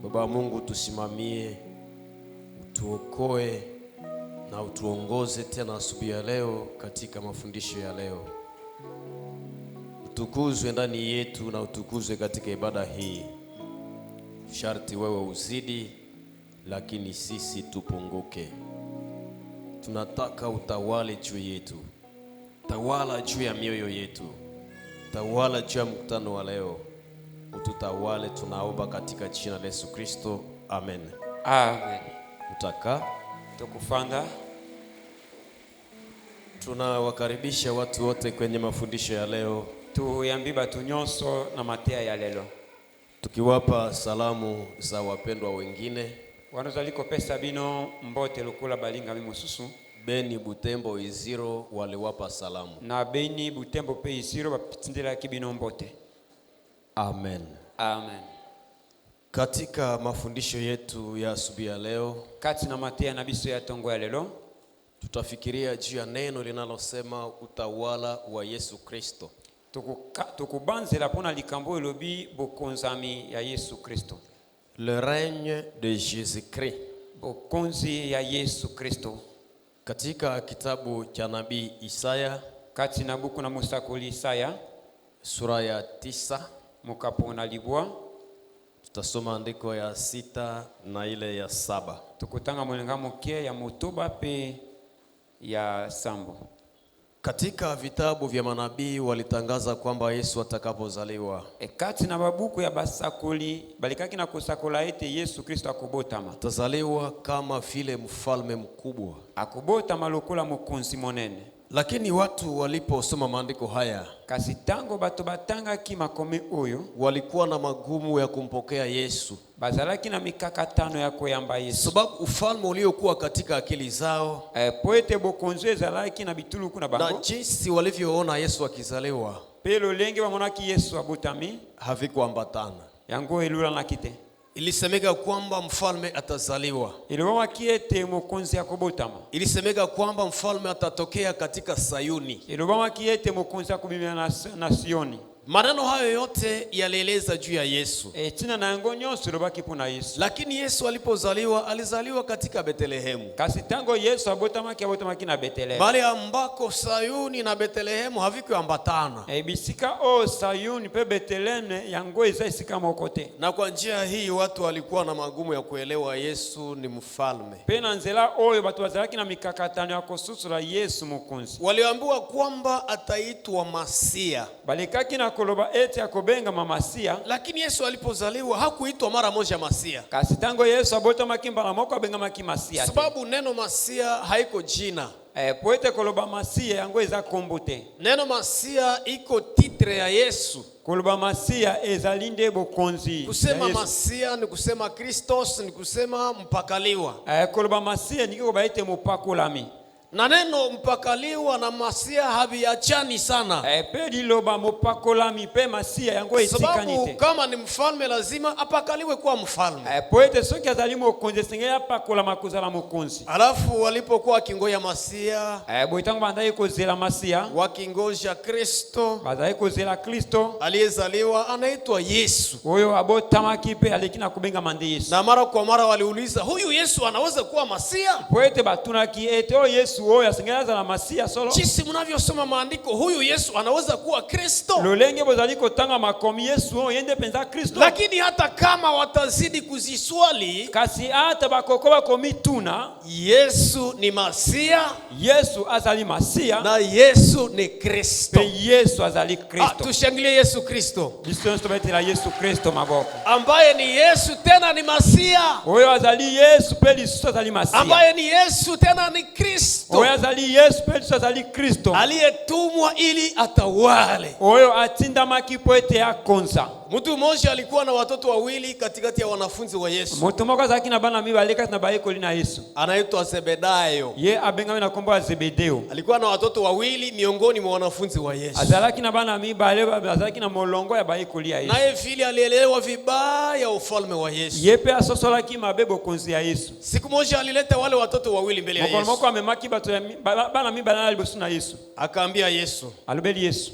Baba Mungu, tusimamie, utuokoe na utuongoze tena asubuhi ya leo katika mafundisho ya leo. Utukuzwe ndani yetu na utukuzwe katika ibada hii. Sharti wewe uzidi, lakini sisi tupunguke. Tunataka utawale juu yetu. Tawala juu ya mioyo yetu. Tawala juu ya mkutano wa leo. Ututawale, tunaomba katika jina la Yesu Kristo. Amen. Amen. Utaka Tukufanga. Tunawakaribisha watu wote kwenye mafundisho ya leo. Tuyambi batu nyonso na matea ya lelo. Tukiwapa salamu za wapendwa wengine. Wanozaliko pesa bino mbote lukula balinga mimususu. Beni Butembo Iziro waliwapa salamu. Na Beni Butembo pe Iziro bapitindela kibino mbote. Amen. Amen. Katika mafundisho yetu ya asubuhi ya leo, kati na matea na biso ya tongo ya lelo, tutafikiria juu ya neno linalosema utawala wa Yesu Kristo. Tukubanzela pona likambo elobi bokonzami ya Yesu Kristo. Le règne de Jésus-Christ. Bokonzi ya Yesu Kristo. Katika kitabu cha nabii Isaya, kati na buku na musakuli Isaya, sura ya 9, mukapona libwa, tutasoma andiko ya 6 na ile ya 7. Tukutanga mwenga muke ya mutuba pe ya sambo. Katika vitabu vya manabii walitangaza kwamba Yesu atakapozaliwa, kati na babuku ya basakuli balikaki na kusakula ete Yesu Kristo akubotama. Atazaliwa kama vile mfalme mkubwa. Akubotama lokola mukunzi monene. Lakini watu waliposoma maandiko haya, kasi tango bato batanga ki makomi oyo, walikuwa na magumu ya kumpokea Yesu. Bazalaki na mikakatano ya koyamba Yesu. Sababu ufalme uliokuwa katika akili zao, poete bokonzo ezalaki na bitulu kuna bango, na jinsi walivyoona Yesu akizaliwa, pelo lenge bamonaki Yesu abotami, havikuambatana. yango elula na kite. Ilisemeka kwamba mfalme atazaliwa. Iliwa kiete mokonzi akobotama. Ilisemeka kwamba mfalme atatokea katika Sayuni. Iliwa kiete mokonzi akubimia na Sioni. Maneno hayo yote yalieleza juu ya Yesu. Tina na yango nyonso lobaki pona Yesu. Lakini Yesu alipozaliwa, alizaliwa katika Betlehemu. Kasi tango Yesu abotamaki na Betlehemu. Bali ambako Sayuni na Betlehemu havikuambatana. Bisika o Sayuni pe Betlehemu yango eza isika mokote. Na kwa njia hii watu walikuwa na magumu ya kuelewa Yesu ni mfalme. Pena nzela oyo batu bazalaki na mikakatano ya kosusula Yesu mukunzi. Waliambiwa kwamba ataitwa Masia. Balikaki na koloba eti akobenga mamasia. Lakini Yesu alipozaliwa hakuitwa mara moja Masia. Kasi tango Yesu abotamaki mbala moko abenga maki Masia. Sababu neno Masia haiko jina. Poete koloba Masia yango eza kombote. Neno Masia iko titre ya Yesu. Koloba Masia ezalinde bokonzi. Kusema Masia ni kusema Kristos, ni kusema mpakaliwa. Koloba Masia niko baite mupakulami. Na neno mpakaliwa na Masia haviachani sana. Pedi loba mupakolami pe Masia yango etikanite. Sababu kama ni mfalme lazima apakaliwe kuwa mfalme. Poete soki azali mokonzi sengela pakola makuzala mokonzi. Alafu walipokuwa wakingoja Masia, boitango bandai kozela Masia, wakingoja Kristo, bazai kozela Kristo aliyezaliwa anaitwa Yesu. Oyo abotamaki pe alikina kubenga mande Yesu. Na mara kwa mara waliuliza, huyu Yesu anaweza kuwa Masia? Poete batunaki ete o Yesu oyo asengelaza na Masia solo. Jinsi mnavyosoma maandiko, huyu Yesu anaweza kuwa Kristo. Lolenge bozali kotanga makomi Yesu oyo yende penza Kristo. Lakini hata kama watazidi kuziswali, kasi hata bakoko bakomi tuna, Yesu ni Masia, Yesu azali Masia, na Yesu ni Kristo. pe Yesu azali Kristo. Tushangilie Yesu Kristo. Bisonsto betela Yesu Kristo maboko. Ambaye ni Yesu tena ni Masia. Oyo azali Yesu pe Yesu azali Masia. Ambaye ni Yesu tena ni Kristo. Oyo azali Yesu pe Yesu azali Kristo. Aliyetumwa ili atawale. Oyo atindamaki po ete akonza. Mtu mmoja alikuwa na watoto wawili katikati ya wanafunzi wa Yesu. Mtu mmoja zaki na bana mibale kati na baekoli na Yesu. Anaitwa Zebedayo. Ye abenga na kombo Zebedeo. Alikuwa na watoto wawili miongoni mwa wanafunzi wa Yesu. Azalaki na bana mibale bazalaki na molongo ya baekoli ya Yesu. Naye vile alielewa vibaya ufalme wa Yesu. Ye pe asosolaki mabebo konzi ya Yesu. Siku moja alileta wale watoto wawili mbele ya Yesu. Moko amemaki bato ya bana mibale na libosu na Yesu. Akaambia Yesu, alobeli Yesu,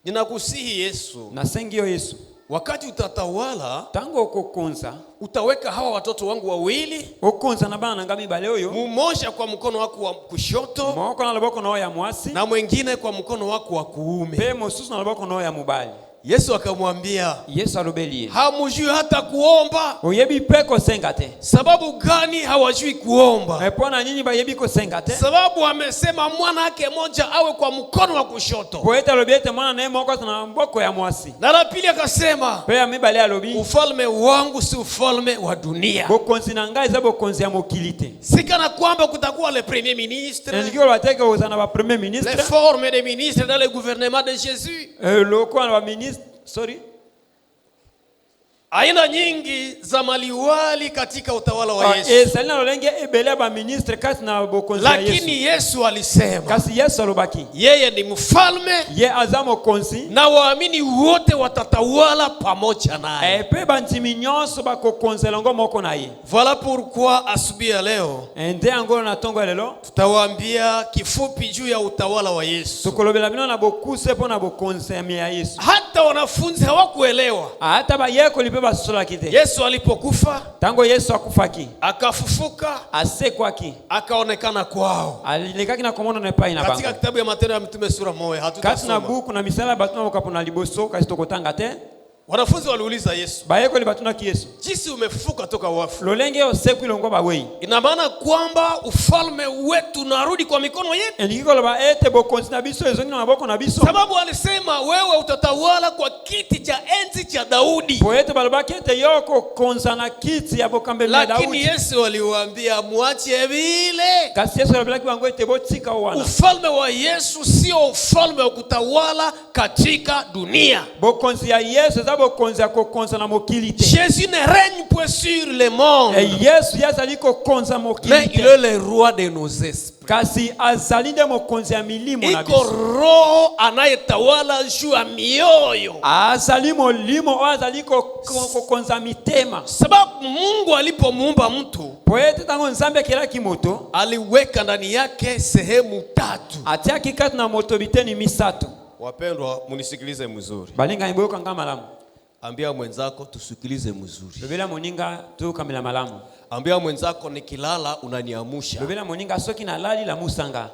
ninakusihi Yesu, nasengio Yesu, wakati utatawala, tango kokonza utaweka hawa watoto wangu wawili, okonza na bana ngami bale oyo, mmoja kwa mkono wako wa kushoto moko na loboko no ya mwasi na mwingine kwa mkono wako wa kuume. pe mosusu na loboko no ya mubali. Yesu akamwambia, Yesu alobeli hamjui hata kuomba. oyebi pe kosenga te. Sababu gani hawajui kuomba? Epona nyinyi bayebi kosenga te. Sababu amesema mwana wake moja awe kwa mkono wa kushoto. Poeta lobiete mwana naye moko na mboko ya mwasi. Na la pili akasema, Pe amibali alobi ufalme wangu si ufalme wa dunia. bokonzi na ngai za bokonzi ya mokilite. Sikana kwamba kutakuwa le premier ministre, Ndikyo bateke ozana ba premier ministre, les formes des ministres dans le gouvernement de Jésus. loko na ba ministre, Aina nyingi za maliwali katika utawala wa Yesu. Esalina lolenge ebele ba ministre kasi na bokonzi ya Yesu. Lakini Yesu alisema, Kasi Yesu alobaki yeye ni mfalme ye azamo konzi na waamini wote watatawala pamoja naye. pe bantimi nyonso bakokonzela ngo moko na ye. Voilà pourquoi asubuhi ya leo Ende angolo na tongo lelo tutawaambia kifupi juu ya utawala wa Yesu. tukolobela bino na bokuse po na bokonzi ya Yesu. Hata wanafunzi hawakuelewa. Hata bayeko lipe basola kite. Yesu alipokufa, Tango Yesu akufaki akafufuka, asekwaki akaonekana kwao. alilekaki na komono na pai na Katika bango. kitabu ya Matendo ya Mitume sura 1 Kati na hatutasoma. buku na misala batuna okapona liboso kasi tokotanga te. Wanafunzi waliuliza Yesu, Bayeko libatuna ki Yesu. jinsi umefufuka toka wafu, Lolenge osekwi longo bawei. ina maana kwamba ufalme wetu unarudi kwa mikono yetu? Endikiko loba ete bokonzi na biso ezongi na maboko na biso. Sababu alisema wewe utatawala kwa kiti cha enzi cha Daudi. Poete balobaki ete yoko konza na kiti ya bokambe ya Lakini Daudi. Yesu aliwaambia muache vile. Kasi Yesu alobaki bango ete botika wana. Ufalme wa Yesu sio ufalme wa kutawala katika dunia. Bokonzi ya Yesu eza bokonzi ya kokonza na mokilite. Jésus ne règne point sur le monde, Yesu yazali kokonza mais mokilite. il est le roi de nos esprits. Kasi azali nde mokonzi ya milimo na Iko biso. roho anayetawala juu ya mioyo. Azali molimo azali kokonza mitema. Sababu Mungu alipomuumba mtu, Poete tango nzambe akelaki moto aliweka ndani yake sehemu tatu. atiaki kati na moto biteni misato. Wapendwa, munisikilize mzuri. Balinga iboyoka nga malamu. Ambia mwenzako tusikilize mzuri. Lobela moninga tukamela malamu. Ambia mwenzako nikilala unaniamusha. Lobela moninga soki na lali la musanga.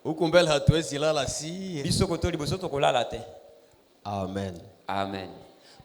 Huku mbele hatuwezi lala si. Biso kotoli bosoto kolala te. Amen. Amen.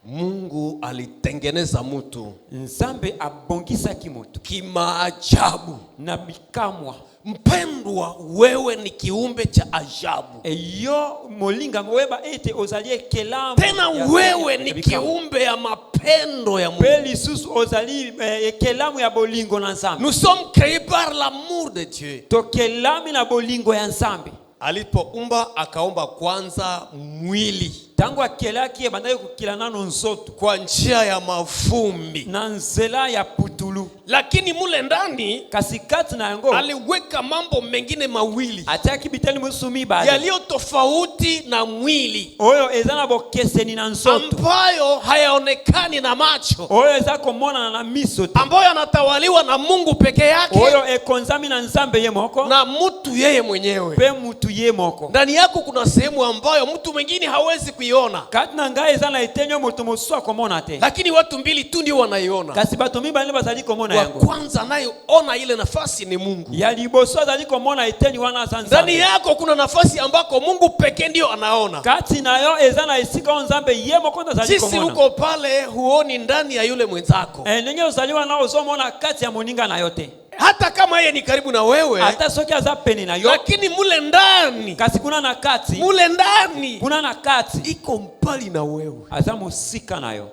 Mungu alitengeneza mtu Nzambe abongisaki moto kimaajabu. na bikamwa. Mpendwa, wewe ni kiumbe cha ajabu. Eyo molinga weba ete ozalie kelamu. Tena wewe ni kiumbe ya mapendo ya Mungu. Peli susu ozali kelamu ya bolingo na Nzambe. Nous sommes créés par l'amour de Dieu. To kelami na bolingo ya Nzambe. Alipoumba akaomba kwanza mwili Tango akelaki ebandaki kokila nano nzoto kwa njia ya mavumbi, na nzela ya putulu. lakini mule ndani Kasi kati na yango aliweka mambo mengine mawili atiaki biteli musu mibale yaliyo tofauti na mwili, oyo eza na bokeseni na nzoto, ambayo hayaonekani na macho, oyo eza komona na miso te, ambayo anatawaliwa na Mungu peke yake oyo ekonzami na Nzambe ye moko na mtu yeye mwenyewe. pe mutu ye moko. Ndani yako kuna sehemu ambayo mtu mwingine hawezi kuiona, Kati na ngai eza na etenyo moto mosusu akomona te, lakini watu mbili tu ndio wanaiona. kasi bato mibale bazali komona Wa yango. kwanza anayeona ile nafasi ni Mungu. Ya liboso azali komona etenyo wana za Ndani Nzambe. yako kuna nafasi ambako Mungu pekee ndio anaona. Kati na yo eza na esika o Nzambe ye moko azali Sisi komona. uko pale huoni ndani ya yule mwenzako, Ndenge ozaliwa na ozomona kati ya moninga na yote. hata kama yeye ni karibu na wewe, Ata soki aza pene na yo, lakini mule ndani, kasi kuna na kati, mule ndani kuna na kati iko mbali na wewe. aza musika na yo.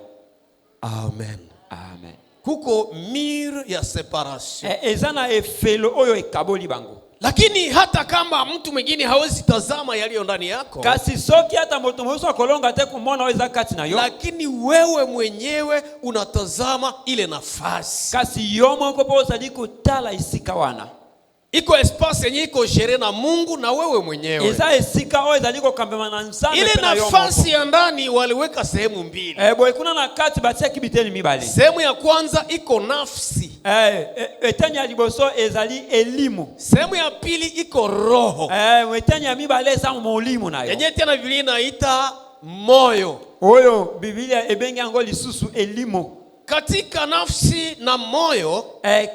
Amen. Amen. Kuko mur ya separation. Eza na efelo oyo ekaboli bango. Lakini hata kama mtu mwingine hawezi tazama yaliyo ndani yako, Kasi soki hata moto moso akolonga te kumona oyo eza kati na yo, lakini wewe mwenyewe unatazama ile nafasi. kasi yo moko po ozali kotala esika wana. Iko espace yenye iko gere na Mungu na wewe mwenyewe. Eza esika oyo ezali kokambema na Nzambe Ile pe na yo nafasi moko. ya ndani waliweka sehemu mbili. Boy kuna na kati batiaki biteni mibale. Sehemu ya kwanza iko nafsi. Eteni ya liboso ezali elimu. Sehemu ya pili iko roho. Eteni ya mibale eza molimo na yo. Yenye tena Biblia inaita moyo. oyo Biblia ebengi yango lisusu elimo. Katika nafsi na moyo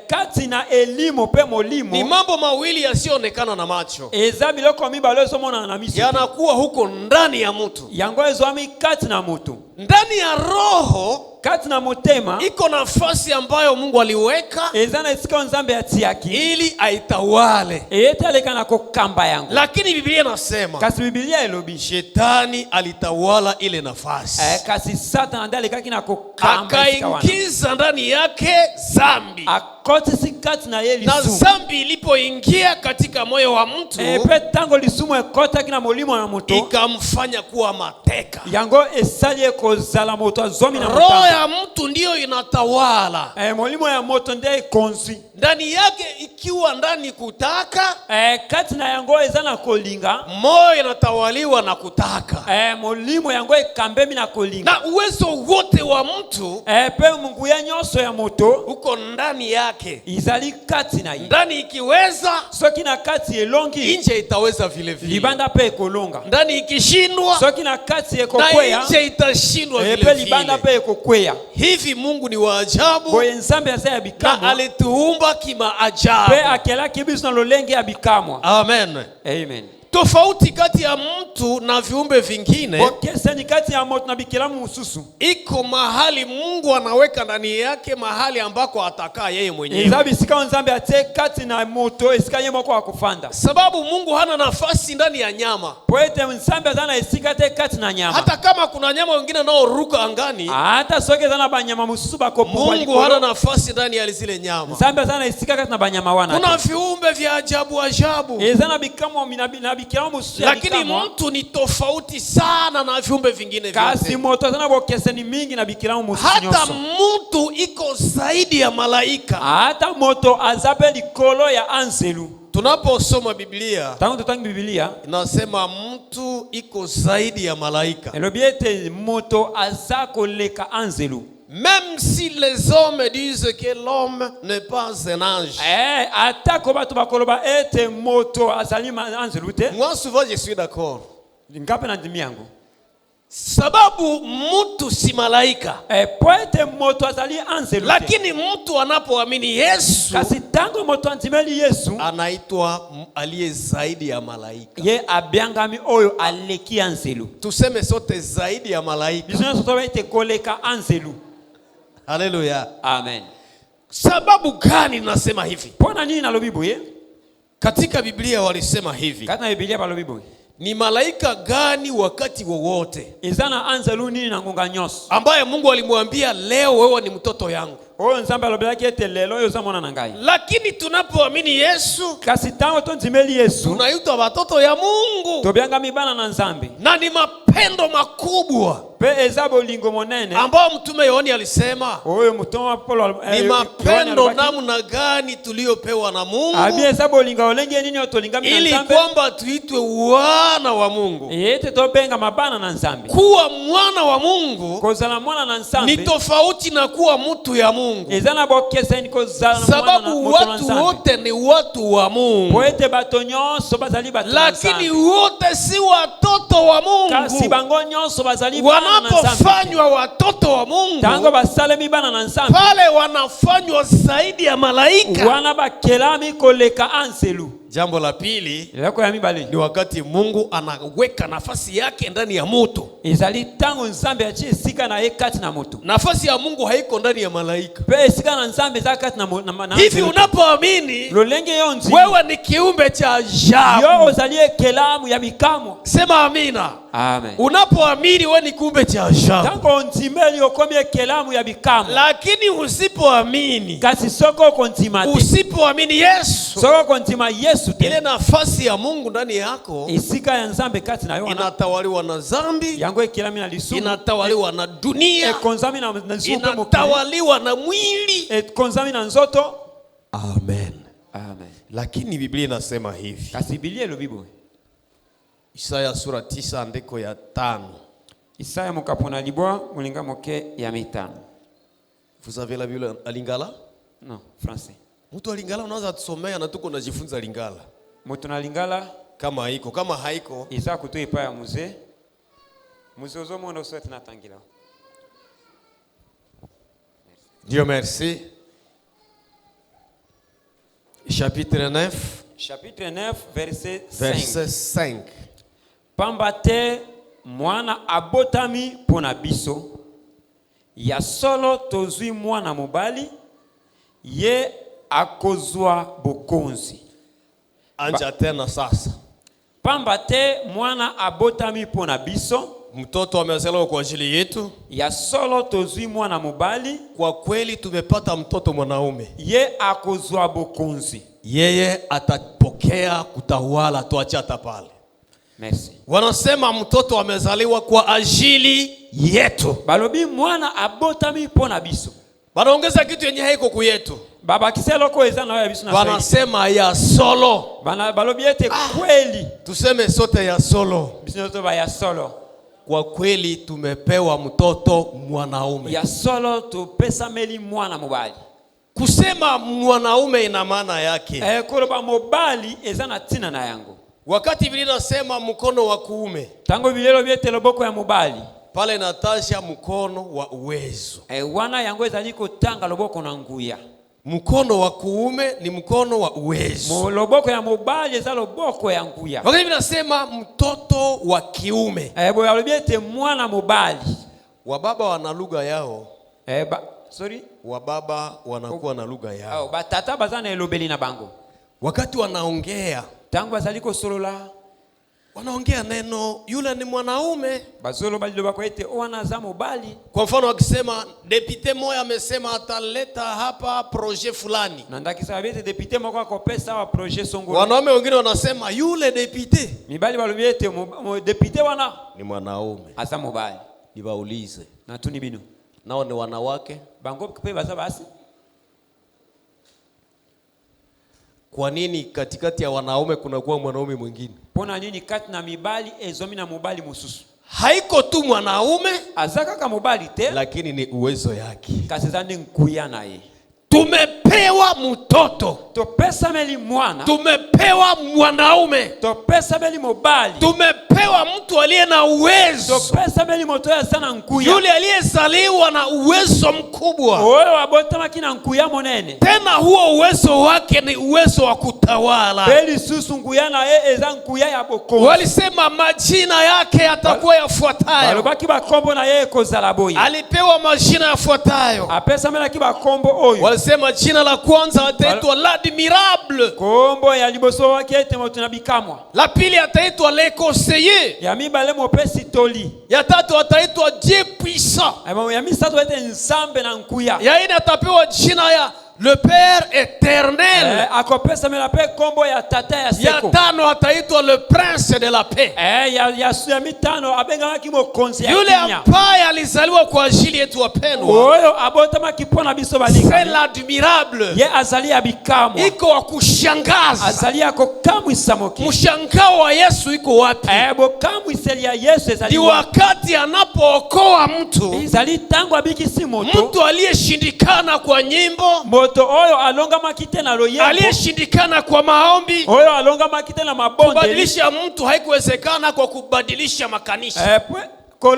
kati na elimo pe molimo ni mambo mawili yasiyoonekana na macho. Eza biloko mibale ezomona na miso. Yanakuwa huko ndani ya mtu. Yango ezwami kati na mutu. Ndani ya roho kati na motema iko nafasi ambayo Mungu aliweka eza na esika Nzambe atiaki ili aitawale. Eyetaleka na kokamba yango. Lakini Biblia inasema kasi Biblia elobi Shetani alitawala ile nafasi. Kasi Satan andalekaki na kokamba akaingiza ndani yake dhambi. Na dhambi ilipoingia katika moyo wa mtu ikamfanya kuwa mateka. Roho ya mtu ndiyo inatawala. Ndani yake ikiwa ndani kutaka, moyo inatawaliwa na kutaka. Na uwezo wote wa mtu uko ndani yake. Ndani ikiweza, nje itaweza vile vile. Ndani ikishindwa, na nje itashindwa vile vile. Hivi Mungu ni wa ajabu, na alituumba kimaajabu. Amen. Amen. Tofauti kati ya mtu na viumbe vingine iko mahali Mungu anaweka ndani yake, mahali ambako atakaa yeye mwenyewe. Sababu Mungu hana nafasi ndani ya nyama. Hata kama kuna nyama wengine nao ruka angani, Mungu hana nafasi ndani ya zile nyama. Kuna viumbe vya ajabu ajabu, lakini mtu ni tofauti sana na viumbe vingine vyote. Hata mtu iko zaidi ya malaika. Tunaposoma Biblia, inasema mtu iko zaidi ya malaika. Même si les hommes disent que l'homme n'est pas un ange. Moi souvent je suis d'accord. Sababu mtu si malaika. Lakini mtu anapoamini Yesu, anaitwa aliye zaidi ya malaika. Tuseme sote zaidi ya malaika. Haleluya. Amen. Sababu gani nasema hivi? Katika Biblia walisema hivi. Ni malaika gani wakati wowote ambaye Mungu alimwambia leo wewe ni mtoto yangu? Lakini tunapoamini Yesu, tunaitwa watoto ya Mungu. Na ni mapendo makubwa ambao Mtume Yohana alisema, ni mapendo namna gani tuliopewa na Mungu, ili kwamba tuitwe wana wa Mungu. Kuwa mwana wa Mungu ni tofauti na kuwa mtu ya Mungu. Sababu watu wote ni watu wa Mungu, lakini wote si watoto wa Mungu. Wanapofanywa watoto wa Mungu, pale wanafanywa zaidi ya malaika. Jambo la pili ni wakati Mungu anaweka nafasi yake ndani ya moto. Nafasi ya Mungu haiko ndani ya malaika. Hivi unapoamini, wewe ni kiumbe cha ajabu. Sema amina. Amen. Unapoamini wewe ni kiumbe cha ajabu. Lakini usipoamini, usipoamini Yesu, ile nafasi ya Mungu ndani yako inatawaliwa na dhambi, inatawaliwa na dunia, inatawaliwa na mwili. Amen. Amen. Lakini Biblia inasema hivi. Isaya sura 9 andiko ya 5. Isaya mukapona libwa mulinga moke ya 5. Vous avez la Bible à Lingala? Non, français. Mtu alingala unaanza tusomea na tuko najifunza Lingala. Mtu na Lingala kama haiko, kama haiko isa kutoa ipa ya mzee. muzozo mondo sote natangila. Dieu merci. Chapitre 9. Chapitre 9 verset 5. Verset 5. Pamba te mwana abotami pona biso. Ya solo tozwi mwana mobali. Ye akozwa bokonzi. Anja tena sasa. Pamba te mwana abotami pona biso. Mtoto amezaliwa kwa ajili yetu. Ya solo tozwi mwana mobali. Kwa kweli tumepata mtoto mwanaume. Ye akozwa bokonzi. Yeye atapokea kutawala, tuache hata pale. Merci. Wanasema mtoto amezaliwa kwa ajili yetu. Balobi mwana abotami pona biso. Wanaongeza kitu yenye haiko kwetu. Baba kiseloko eza na biso na. Wanasema ya solo. Balobi ete kweli. Tuseme sote ya solo. Biso to ba ya solo. Kwa kweli tumepewa mtoto mwanaume. Ya solo tupesa meli mwana mobali. Kusema mwanaume ina maana yake. Kuloba mobali eza na tina na yango. Wakati Biblia inasema mkono wa kuume, tango bilelo byete loboko ya mobali, pale natasha mkono wa uwezo. Wana yango ezali kotanga loboko na nguya. Mkono wa kuume ni mkono wa uwezo. Loboko ya mobali eza loboko ya nguya. Wakati binasema mtoto wa kiume, bo yalobiete mwana mobali. Wababa wana lugha yao. Sorry? Wababa wanakuwa na lugha yao. Batata bazana elobeli na bango. Wakati wanaongea, tango bazali kosolola, wanaongea neno yule ni mwanaume. Bazolo bali lobako ete wana za mobali. Kwa mfano wakisema depute moya amesema ataleta hapa projet fulani. Na ndakisa bete depute moko akopesa wa projet songolo. Wanaume wengine wanasema yule depute. Mibali balobiete depute wana ni mwanaume. Asa mobali. Nibaulize. Na tuni bino. Nao ni wanawake. Bango pe baza basi. Kwa nini katikati ya wanaume kuna kuwa mwanaume mwingine? Pona nini kati na mibali ezomi na mobali mususu? Haiko tu mwanaume, azaka ka mobali te, lakini ni uwezo yake. Kasizande nkuya naye. Tumepewa mtoto. Topesa meli mwana. Tumepewa mwanaume. Topesa meli mobali. Tumepewa mtu aliye na uwezo. Topesa meli moto ya sana nkuya. Yule aliyezaliwa na uwezo mkubwa. Oyo abotama kina nkuya monene. Tena huo uwezo wake ni uwezo wa kutawala. Beli susu nkuya na eza nkuya ya bokonzi. Walisema majina yake yatakuwa yafuatayo. Balobaki bakombo na yeye kozala boyi. Alipewa majina yafuatayo. Apesa mela kibakombo oyo. Sema jina la kwanza ataitwa l'admirable. Kombo ya liboso wake ete moto na bikamwa. La pili ataitwa le conseiller. Ya mibale mopesi toli. Ya tatu ataitwa Dieu puissant. Ya misato ete nsambe na nkuya. Ya ine atapewa jina ya le Père éternel. Akopesa mela pe kombo ya tata ya seko. Ya tano ataitwa le prince de la paix. Ya mitano abenga kimo konzi ya yule ambaye alizaliwa kwa ajili yetu wapendwa. Oyo abotama kipona biso balika. C'est l'admirable. Ye azali abikamwa. Iko wa kushangaza. Azali akokamwi samoki. Mshangao wa Yesu iko wapi? Bokamwi seli ya Yesu ezali. Ni wakati anapookoa mtu. Izali tangu abiki si moto. Mtu aliyeshindikana kwa nyimbo. Moto oyo alonga makite na loyembo. Aliyeshindikana kwa maombi. Oyo alonga makite na mabonde. Kubadilisha mtu haikuwezekana kwa kubadilisha makanisa. Il y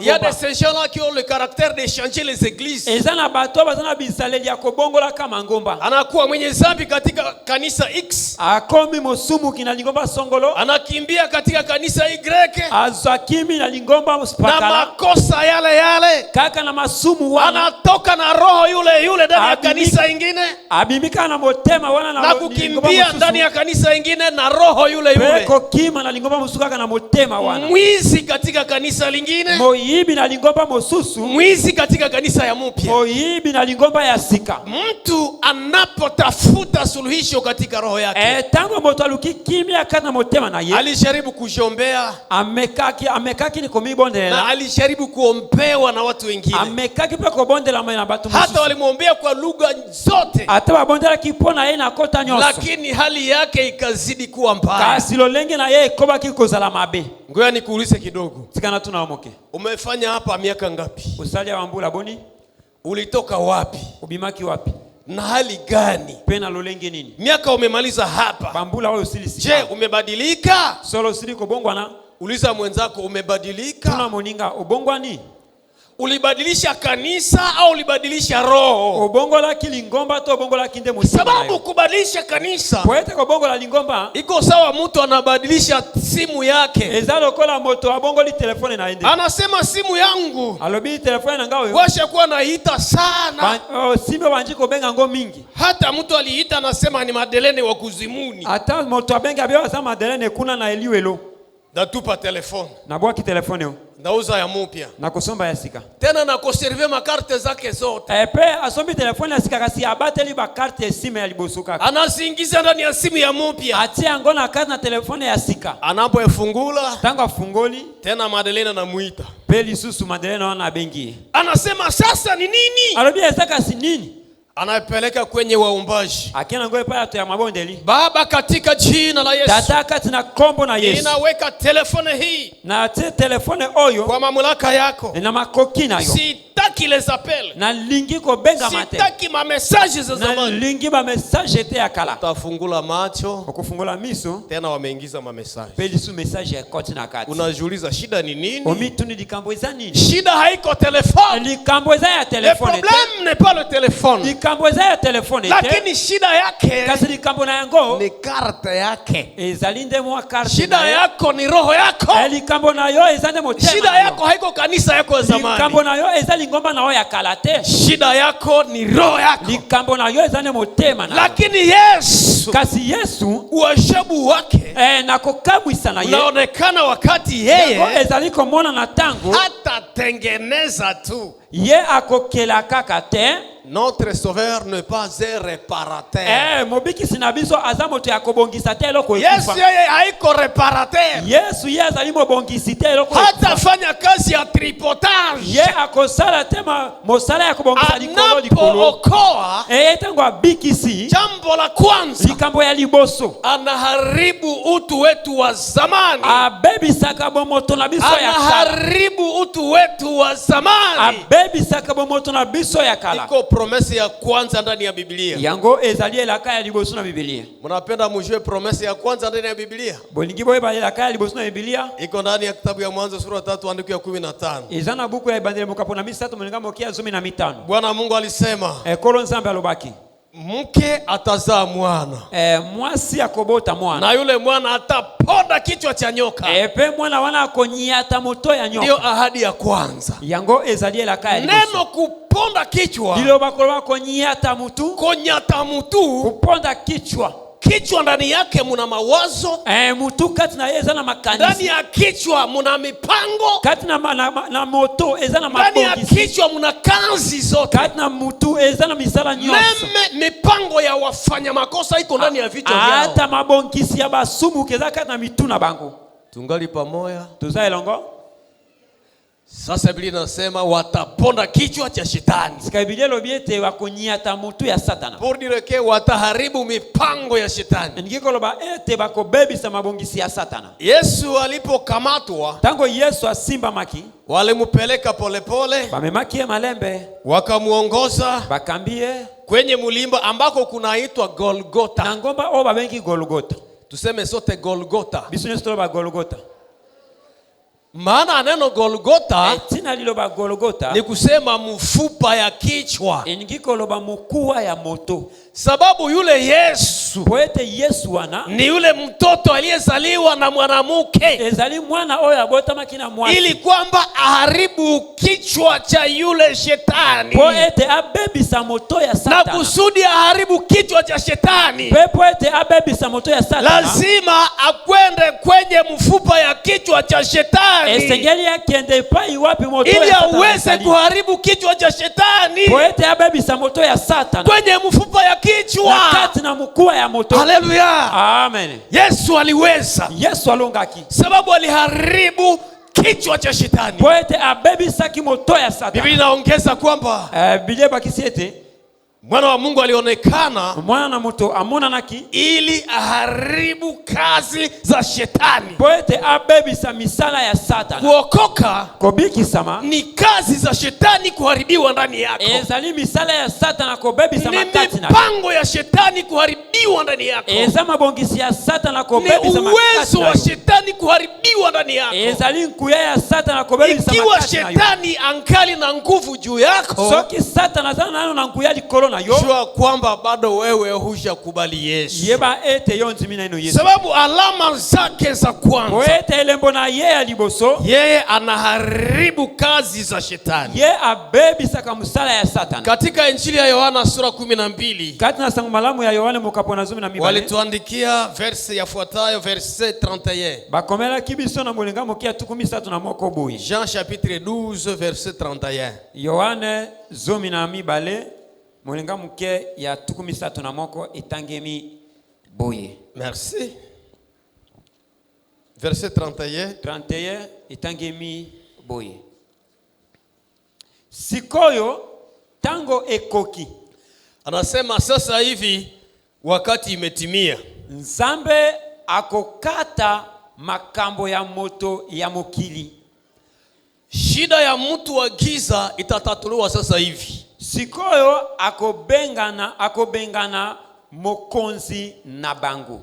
a de ces gens-là qui ont le caractère de changer les églises. Anakuwa mwenye zambi katika kanisa X. Anakimbia katika kanisa Y. Na makosa yale yale. Anatoka na roho yule ndani ya kanisa ingine. Na kukimbia ndani ya kanisa ingine na roho yule. Mwizi katika kanisa lingine. Mwizi katika kanisa ya mpya. Mtu anapotafuta suluhisho katika roho yake. Alijaribu kujiombea. Na alijaribu kuombewa na watu wengine. Hata walimwombea kwa lugha zote. Lakini hali yake ikazidi kuwa mbaya. Ngoja nikuulize kidogo. Umefanya hapa miaka ngapi? Usalia wambula boni? Ulitoka wapi? Ubimaki wapi? na hali gani? Pena lolenge nini? Miaka umemaliza hapa. Bambula wewe usilisi. Je, umebadilika? Solo siliko bongwana. Uliza mwenzako umebadilika? Tuna moninga ubongwani. Ulibadilisha kanisa au ulibadilisha roho? Ubongo la kilingomba to ubongo la kinde musima. Sababu kubadilisha kanisa. Poete kwa ubongo la lingomba. Iko sawa mtu anabadilisha simu yake. Ezalo kola moto abongo li telefone na ende. Anasema simu yangu. Alobi telefone na ngawe. Washa kuwa naita sana. Simu wanjiko benga ngo mingi. Hata mtu aliita anasema ni Madelene wa kuzimuni. Hata moto abenga bia wasema Madelene kuna na eliwelo. Natupa telefone. Na bwa ki telefone. Nauza ya mupya. Na kusomba ya sika. Tena na kuserve makarte zake zote. Epe asombi telefone ya sika kasi abateli ba karte simu ya libosuka. Anaziingiza ndani ya simu ya mupya. Atia ngona kazi na telefone ya sika. Anapoifungula. Tanga fungoli. Tena Madelena anamuita. Peli susu Madelena wana bengi. Anasema sasa ni nini? Alobia saka si nini? Anapeleka kwenye waumbaji. Akina ngoe paya to ya mabondeli. Baba katika jina la Yesu. Tataka tina kombo na Yesu. Ninaweka telefone hii. Na telefone oyo. Kwa mamlaka yako. Na makokina yo. Sitaki les appels. Na lingi ko benga mate. Sitaki ma messages za zamani. Na lingi ba message te ya kala. Utafungula macho. Ukufungula miso. Tena wameingiza ma message. Peli su message ya koti na kati. Unajiuliza shida ni nini? Omitu ni likamboza nini? Shida haiko telefone. Likamboza ya telefone. Le problème n'est pas le téléphone. Likamboza ya telefone. Lakini shida yake. Kasi likambo na yango. Ni karte yake. Ezalinde mwa karte. Shida yako ni roho yako. Likambo na yo ezande motema. Shida yako haiko kanisa yako zamani. Likambo na yo ezali ngomba na yo ya kalate. Shida yako ni roho yako. Likambo na yo ezande motema na. Lakini Yesu. Kasi Yesu. Uajabu wake. Na kokamwisa na ye. Unaonekana wakati yeye. Ezali komona na tango. Hata tengeneza tu. Ye akokela kaka te. Notre sauveur n'est pas un réparateur. Mobiki sinabiso azamoto ya kobongisa te eloko ekufa. Yesu yeye haiko réparateur. Yesu ye azali mobongisi te eloko ekufa. Hata fanya kazi ya tripotage. Ye akosala te mosala ya kobongisa likolo likolo. Anapookoa. Tango abikisi. Jambo la kwanza. Likambo ya liboso. Anaharibu utu wetu wa zamani. Abebisaka bomoto na biso ya kala. Anaharibu utu wetu wa zamani. Abebisaka bomoto na biso ya kala. Promese ya kwanza ndani ya Biblia. Yango ezali elaka ya liboso na Biblia. Mnapenda mjue promese ya kwanza ndani ya Biblia? Bolingi boye ba elaka ya liboso na Biblia. Iko ndani ya kitabu ya Mwanzo sura 3 andiko ya 15. Ezana buku ya ibandele mokapo na 3 moninga mokia 15. Bwana Mungu alisema. Kolo nzambe alobaki. Mke atazaa mwana. Mwasi akobota mwana. Na yule mwana ataponda kichwa cha nyoka. Pe mwana wana akonyata moto ya nyoka. Ndio ahadi ya kwanza. Yango ezali elaka ya liboso. Neno kuponda kichwa. Dilo bakolo konyata mutu. Konyata mutu. Kuponda kichwa. Kichwa ndani yake muna mawazo. Mutu kati na eza na makanisa. Ndani ya kichwa muna mipango. Kati na moto eza na mabongisi. Ndani ya kichwa muna kazi zote. Kati na mutu eza na misala nyonso. Meme mipango ya wafanya makosa iko ndani ya vichwa vyao. Hata mabongisi ya basumu keza kati na mituna bango. Tungali pamoja. Tuzae longo. Sasa Biblia inasema wataponda kichwa cha shetani. Sika Biblia lobiete wakonyata mutu ya Satana. Pour dire que wataharibu mipango ya shetani. Ngiko loba ete bakobebisa mabongisi ya Satana. Yesu alipokamatwa, tango Yesu asimba maki, walimupeleka polepole, bamemakie malembe, wakamuongoza bakambie kwenye mulimba ambako kunaitwa Golgota. Na ngomba oba benki Golgota. Tuseme sote Golgota. Bisunyo sote ba Golgota. Maana neno Golgota tina liloba Golgota ni kusema mfupa ya kichwa. Ingiko loba mukua ya moto. Sababu yule Yesu poete Yesu wana ni yule mtoto aliyezaliwa na mwanamke. Ezali mwana oyo abota makina mwasi. Ili kwamba aharibu kichwa cha yule shetani. Poete abebisa moto ya Satana. Na kusudi aharibu kichwa cha shetani. Poete abebisa moto ya Satana. Lazima akwende kwenye mfupa ya kichwa cha shetani. Esengeli akende pai wapi moto ya Satana. Ili aweze kuharibu kichwa cha shetani. Poete abebisa moto ya Satana. Kwenye mfupa ya kichwa. Kati na mkua ya moto. Haleluya. Amen. Yesu aliweza. Yesu alongaki. Sababu aliharibu kichwa cha shetani. Poete abebisa kimoto ya Satana. Biblia inaongeza kwamba Biblia bakisiete Mwana wa Mungu alionekana mwana na mtu amuna naki ili aharibu kazi za shetani. Poete abebisa misala ya Satan. Kuokoka kobiki sama ni kazi za shetani kuharibiwa ndani yako. Ezali misala ya Satan kobebisa makati na. Ni mipango ya shetani kuharibiwa ndani yako. Ezama bongisi ya Satan kobebisa makati. Ni uwezo wa shetani kuharibiwa ndani yako. Ezali nkuya ya Satan kobebisa makati. Ikiwa shetani ankali na nguvu juu yako, soki Satan azana na nkuya likolo na yo, jua kwamba bado wewe hujakubali Yesu. Yeba ete yonzi mina ino Yesu. Sababu alama zake za kwanza, poete elembo na yeye aliboso, yeye anaharibu kazi za shetani. Yeye abebisa kamusala ya Satan. Katika Injili ya Yohana sura 12, katika sangu malamu ya Yohana mukapona 12, walituandikia verse yafuatayo, verse 31. Bakomela kibiso na mulinga mokia 13 boyi. Jean chapitre 12 verset 31. Yohane 12 mulinga muke ya 13 itangemi boye. Merci. Verset 31 itangemi boye. Sikoyo tango ekoki. Anasema sasa hivi wakati imetimia. Nzambe akokata makambo ya moto ya mokili. Shida ya mtu wa giza itatatuliwa sasa hivi. Sikoyo akobengana mokonzi na bangu.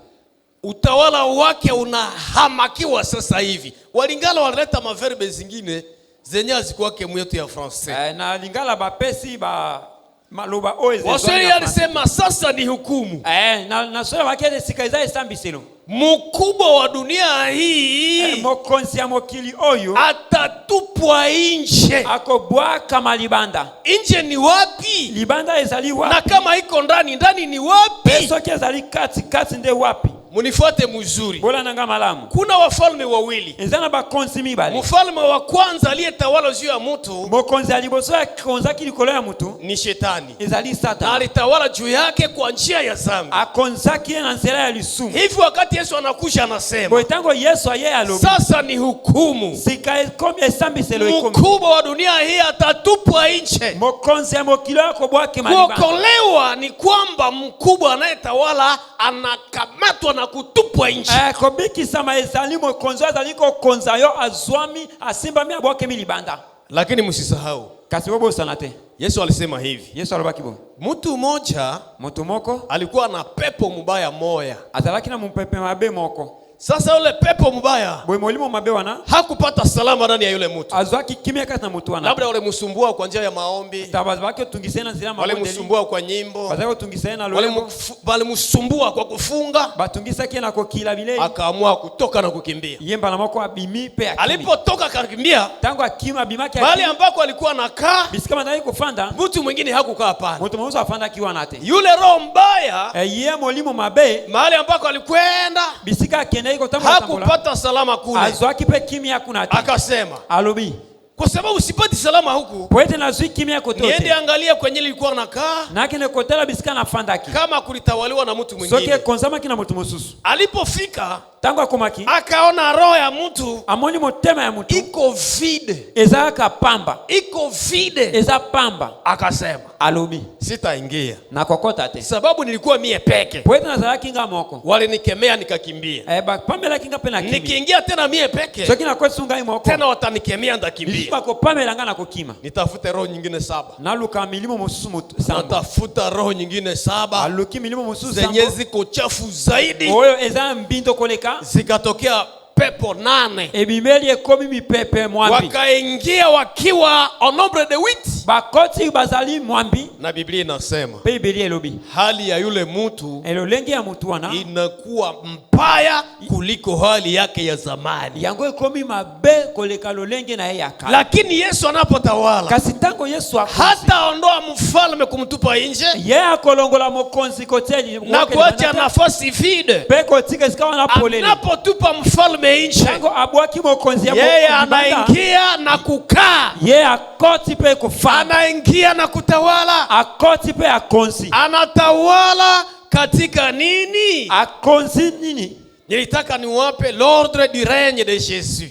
Utawala wake unahamakiwa sasa hivi. Walingala waleta maverbe zingine zenye hazikuwake mwetu ya français. Na lingala bapesi ba maloba oeze. Waswahili alisema sasa ni hukumu. Na sura wakede sikaiza esambiselo. Mkubwa wa dunia hii mokonzi ya mokili oyo atatupwa nje. Akobwaka malibanda. Nje ni wapi? Libanda ezali wapi? Na kama iko ndani ni wapi? Peso ke ezali kati nde wapi? Munifuate mzuri. Bola nanga malamu. Kuna wafalme wawili. Ezana bakonzi mibale. Mfalme wa kwanza aliyetawala juu ya mtu, mokonzi aliboso ya konzaki likolo ya mtu, ni shetani. Ezali Satan. Na alitawala juu yake kwa njia ya dhambi. Akonzaki na nzela ya lisumu. Hivi wakati Yesu anakuja anasema, boitango Yesu aye alobi, sasa ni hukumu. Sika komi esambiselo ikomi. Mkubwa wa dunia hii atatupwa nje. Mokonzi ya mokilo yako bwake malibanda. Kuokolewa ni kwamba mkubwa anayetawala anakamatwa na kutupwa nje. Kobiki sama ezali mokonzi azaliko konzayo azwami asimbami abwake milibanda. Lakini msisahau, kasibobo sanate. Yesu alisema hivi. Yesu alobaki bo. Mtu mmoja, mtu moko alikuwa na pepo mbaya moya. Azalaki na mpepe mabe moko. Sasa yule pepo mbaya molimo mabe wana hakupata salama ndani ya yule mtu. Azwaki kimya kati na mtu wana. Labda wale msumbua kwa njia ya maombi. Tabazwaki tungisena nzira maombi. Wale msumbua kwa nyimbo. Bazako tungisena lolo. Wale msumbua kwa kufunga. Batungisa kina kokila vile. Akaamua kutoka na kukimbia. Yemba na moko abimi pe akimi. Alipotoka akakimbia, tangu akima bimaki akimi. Bali ambako alikuwa anakaa, bisikama ndai kufanda. Mtu mwingine hakukaa pale. Mtu mwingine afanda kiwa nate. Yule roho mbaya, yeye molimo mabe, mahali ambako alikwenda, bisika akenda iko tamu pata salama kule. Azwaki pe kimya kuna ati. Akasema, alobi, kwa sababu sipati salama huku, poete na zui kimya kotote. Niende angalia kwenye nilikuwa nakaa. Na kile kotela bisika na fandaki. Kama kulitawaliwa na mtu mwingine. Soke konzama kina mtu mususu. Alipofika, tangu akomaki, akaona roho ya mtu, amoni motema ya mtu, iko vide. Ezaka pamba. Iko vide. Eza pamba. Akasema, alobi, sitaingia. Na kokota te. Sababu nilikuwa mie peke. Poete na zala kinga moko. Walinikemea nikakimbia. Pamela kinga pena kimi. Nikiingia tena mie peke. Soki na kwetu sunga imoko. Tena watanikemea ndakimbia. Nisipa ko pamela nga na kokima. Nitafute roho nyingine 7. Naluka milimo mususu samba. Natafuta roho nyingine 7. Aluki milimo mususu samba. Zenye ziko chafu zaidi. Oyo eza mbindo koleka. Zikatokea pepo 8. Ebimeli ekomi mipepe mwambi. Wakaingia wakiwa en nombre de 8. Bakoti bazali mwambi. Na Biblia inasema, Biblia elobi, hali ya yule mtu elolenge ya mtu wana inakuwa mbaya kuliko hali yake ya zamani. Yango ekomi mabe koleka lolenge na ya kale. Lakini Yesu anapotawala, kasi tango Yesu hata ondoa mfalme kumtupa nje. Yeye akolongola mokonzi koteli na kuacha nafasi vide. Peko tika sikawa na polele. Anapotupa mfalme nje, tango abwaki mokonzi ya yeye anaingia na kukaa. Yeye akoti pe kufanya. Anaingia na kutawala. Akoti pe akonzi. Anatawala katika nini? Akonzi nini? nilitaka niwape l'ordre du règne de Jésus.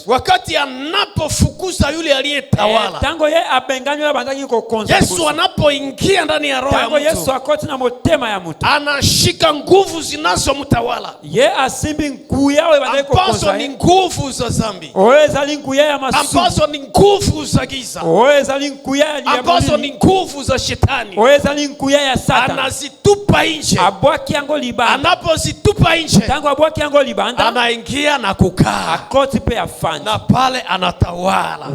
Wakati anapofukuza yule aliyetawala, Yesu anapoingia ndani ya roho ya mtu, anashika nguvu zinazomtawala, ambazo ni nguvu za dhambi, ambazo ni nguvu za giza, ambazo ni nguvu za shetani, anazitupa nje. Anapozitupa nje, anaingia na kukaa, na pale anatawala,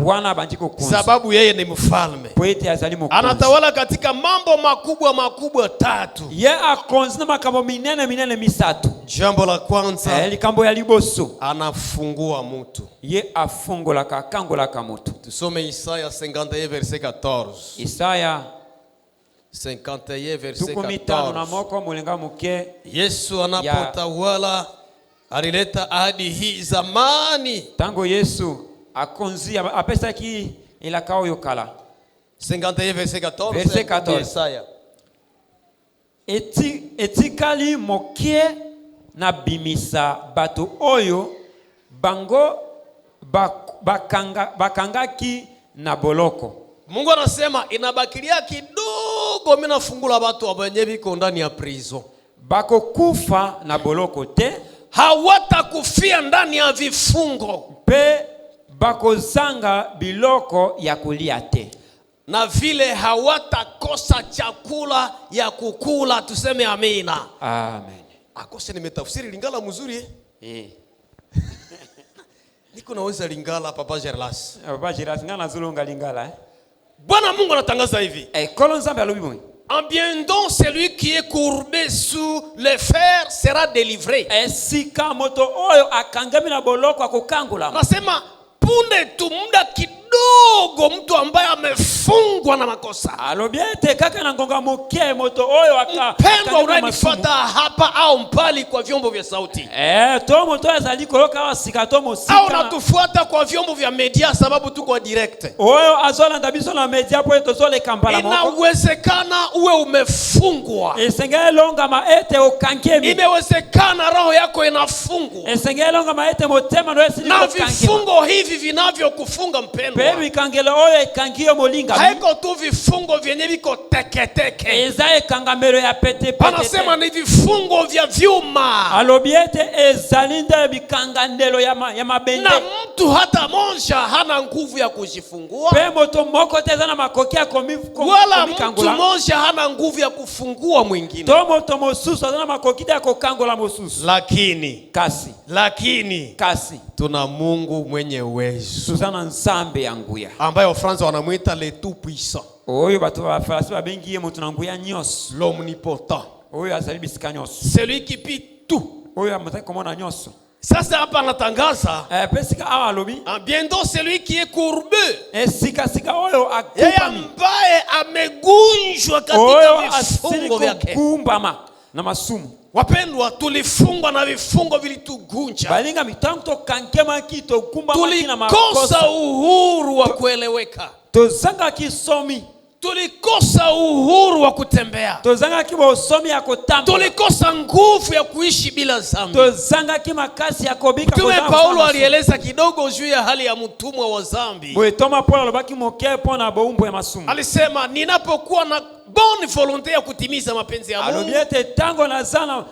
sababu yeye ni mfalme. Anatawala katika mambo makubwa tatu. Jambo la kwanza, anafungua mtu. Tusome Isaya 51 verset 14. Isaya 51 verset 14. Yesu anapotawala alileta ahadi hii zamani. Tango Yesu akonzia apesa ki ilakao yokala. 51 verset 14. Verset 14. Isaya. Etikali mokie na bimisa bato oyo bango bakangaki na boloko. Mungu anasema inabakilia kidogo mimi nafungula watu wenye biko ndani ya prison. Bako kufa na boloko te, hawatakufia ndani ya vifungo. Pe bako zanga biloko ya kulia te, na vile hawatakosa chakula ya kukula. Tuseme amina. Amen. Akose nimetafsiri Lingala mzuri niko naweza Lingala Papa Gerlas. Papa Gerlas ngana zulunga Lingala Bwana Mungu anatangaza hivi. En bientôt celui qui est courbé sous le fer sera délivré. Esika moto oyo akangami na boloko akukangula. Nasema punde tu muda kidogo mtu ambaye amefungwa na makosa. Alobiete kaka na ngonga moke moto oyo akakanga unanifuata hapa au mbali kwa vyombo vya sauti. To moto azaliko loka wasika mosika. Au natufuata kwa vyombo vya media sababu tuko direct. Oyo azola ndabiso na media po etozole kambala moko. Inawezekana uwe umefungwa. Esengele longa maete okankemi. Imewezekana roho yako inafungwa. Esengele longa maete motema no esili okankemi. Na vifungo hivi vinavyokufunga mpendwa. Pebi kangelo oyo ekangio molinga. Haiko tu vifungo vyenye viko teketeke. Ezae kangamero ya pete pete. Anasema ni vifungo vya vyuma. Alobiete ezalinda bikangandelo ya mabende. Na mtu hata moja hana nguvu ya kujifungua. Pe moto moko tezana makokia komifu. Wala mtu moja hana nguvu ya kufungua mwingine. To moto mosusu hana makokida ya kokangola mosusu. Lakini kasi tuna Mungu mwenye uwezo. Susana nsambe yanguya. Ambaye Wafransa wanamuita le tout puissant. Oyo batu wa Faransa babengiye mutu nanguya nyos. L'omnipotent. Oyo azalibisika nyos. Celui qui peut tout. Oyo amutaki komona nyoso. Sasa hapa anatangaza pesika awa lobi. Bientôt celui qui est courbé. Sika oyo akupa. Yeye ambaye amegunjwa katika vifungo vyake. Kumbama na masumu. Wapendwa, tulifungwa na vifungo vilitugunja. Balinga mitanto kankema kito kumbama kina makosa. Tulikosa uhuru wa kueleweka. Tozanga kisomi. Tulikosa uhuru wa kutembea. Tozanga kibosomi ya kutamba. Tulikosa nguvu ya kuishi bila dhambi. Tozanga kimakasi ya kobika kwa dhambi. Mtume Paulo alieleza kidogo juu ya hali ya mtumwa wa dhambi. Bwetoma Paulo alobaki moke pona boumbo ya masumu. Alisema ninapokuwa na bonne volonté ya kutimiza mapenzi ya Mungu. Alobiete tango nazana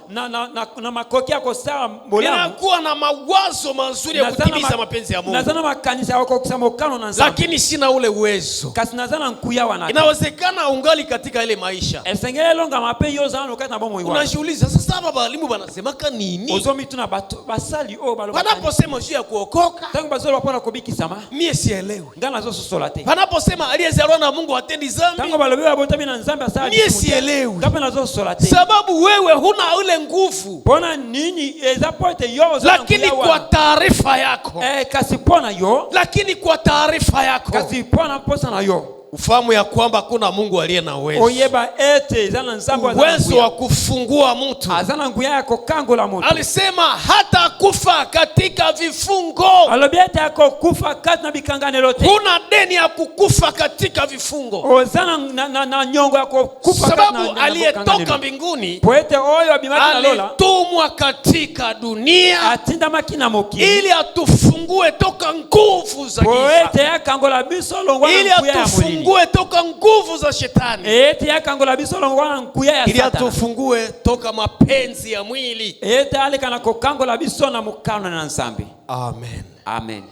na makokia ko sawa mbolamu. Ninakuwa na mawazo mazuri ya kutimiza mapenzi ya Mungu. Nazana makanisa yako kusema ukano na nzambe. Lakini sina ule uwezo. Kasi nazana nkuya wana. Inawezekana ungali katika ile maisha. Esengele longa mape yoza no kata bomo iwa. Unajiuliza sasa baba walimu banasemaka nini? Ozomi tuna basali o balo. Wanaposema juu ya kuokoka. Tango bazolo bapona kubiki sama. Mie sielewi. Ngana zo sosola te. Wanaposema aliyezaliwa na Mungu hatendi dhambi. Tango balobiwa botami na nzambe asali. Mie sielewi. Kape nazo sola te. Sababu wewe huna ile nguvu. Pona nini ezapote yo zo. Lakini kwa taarifa yako. Kasi pona yo. Lakini kwa taarifa yako. Kasi pona posa na yo. Ufahamu ya kwamba kuna Mungu aliye na uwezo. Oyeba ete zana nzambo uwezo wa kufungua mtu. Azana nguya yako kangola mtu. Alisema hata kufa katika vifungo. Alobiete yako kufa kati na bikanganelo te. Kuna deni ya kukufa katika vifungo. Ozana na nyongo yako kufa kati na sababu aliyetoka mbinguni poete oyo abimaki na lola alitumwa katika dunia atinda makina moki ili atufungue toka nguvu za giza. Poete yakangola biso longwa ili atufungue toka nguvu za shetani. Ete yakangola biso longwa nkuya ya ili atufungue toka mapenzi ya mwili. Ete alikana kokangola biso na mukano na nsambi. Amen. Amen.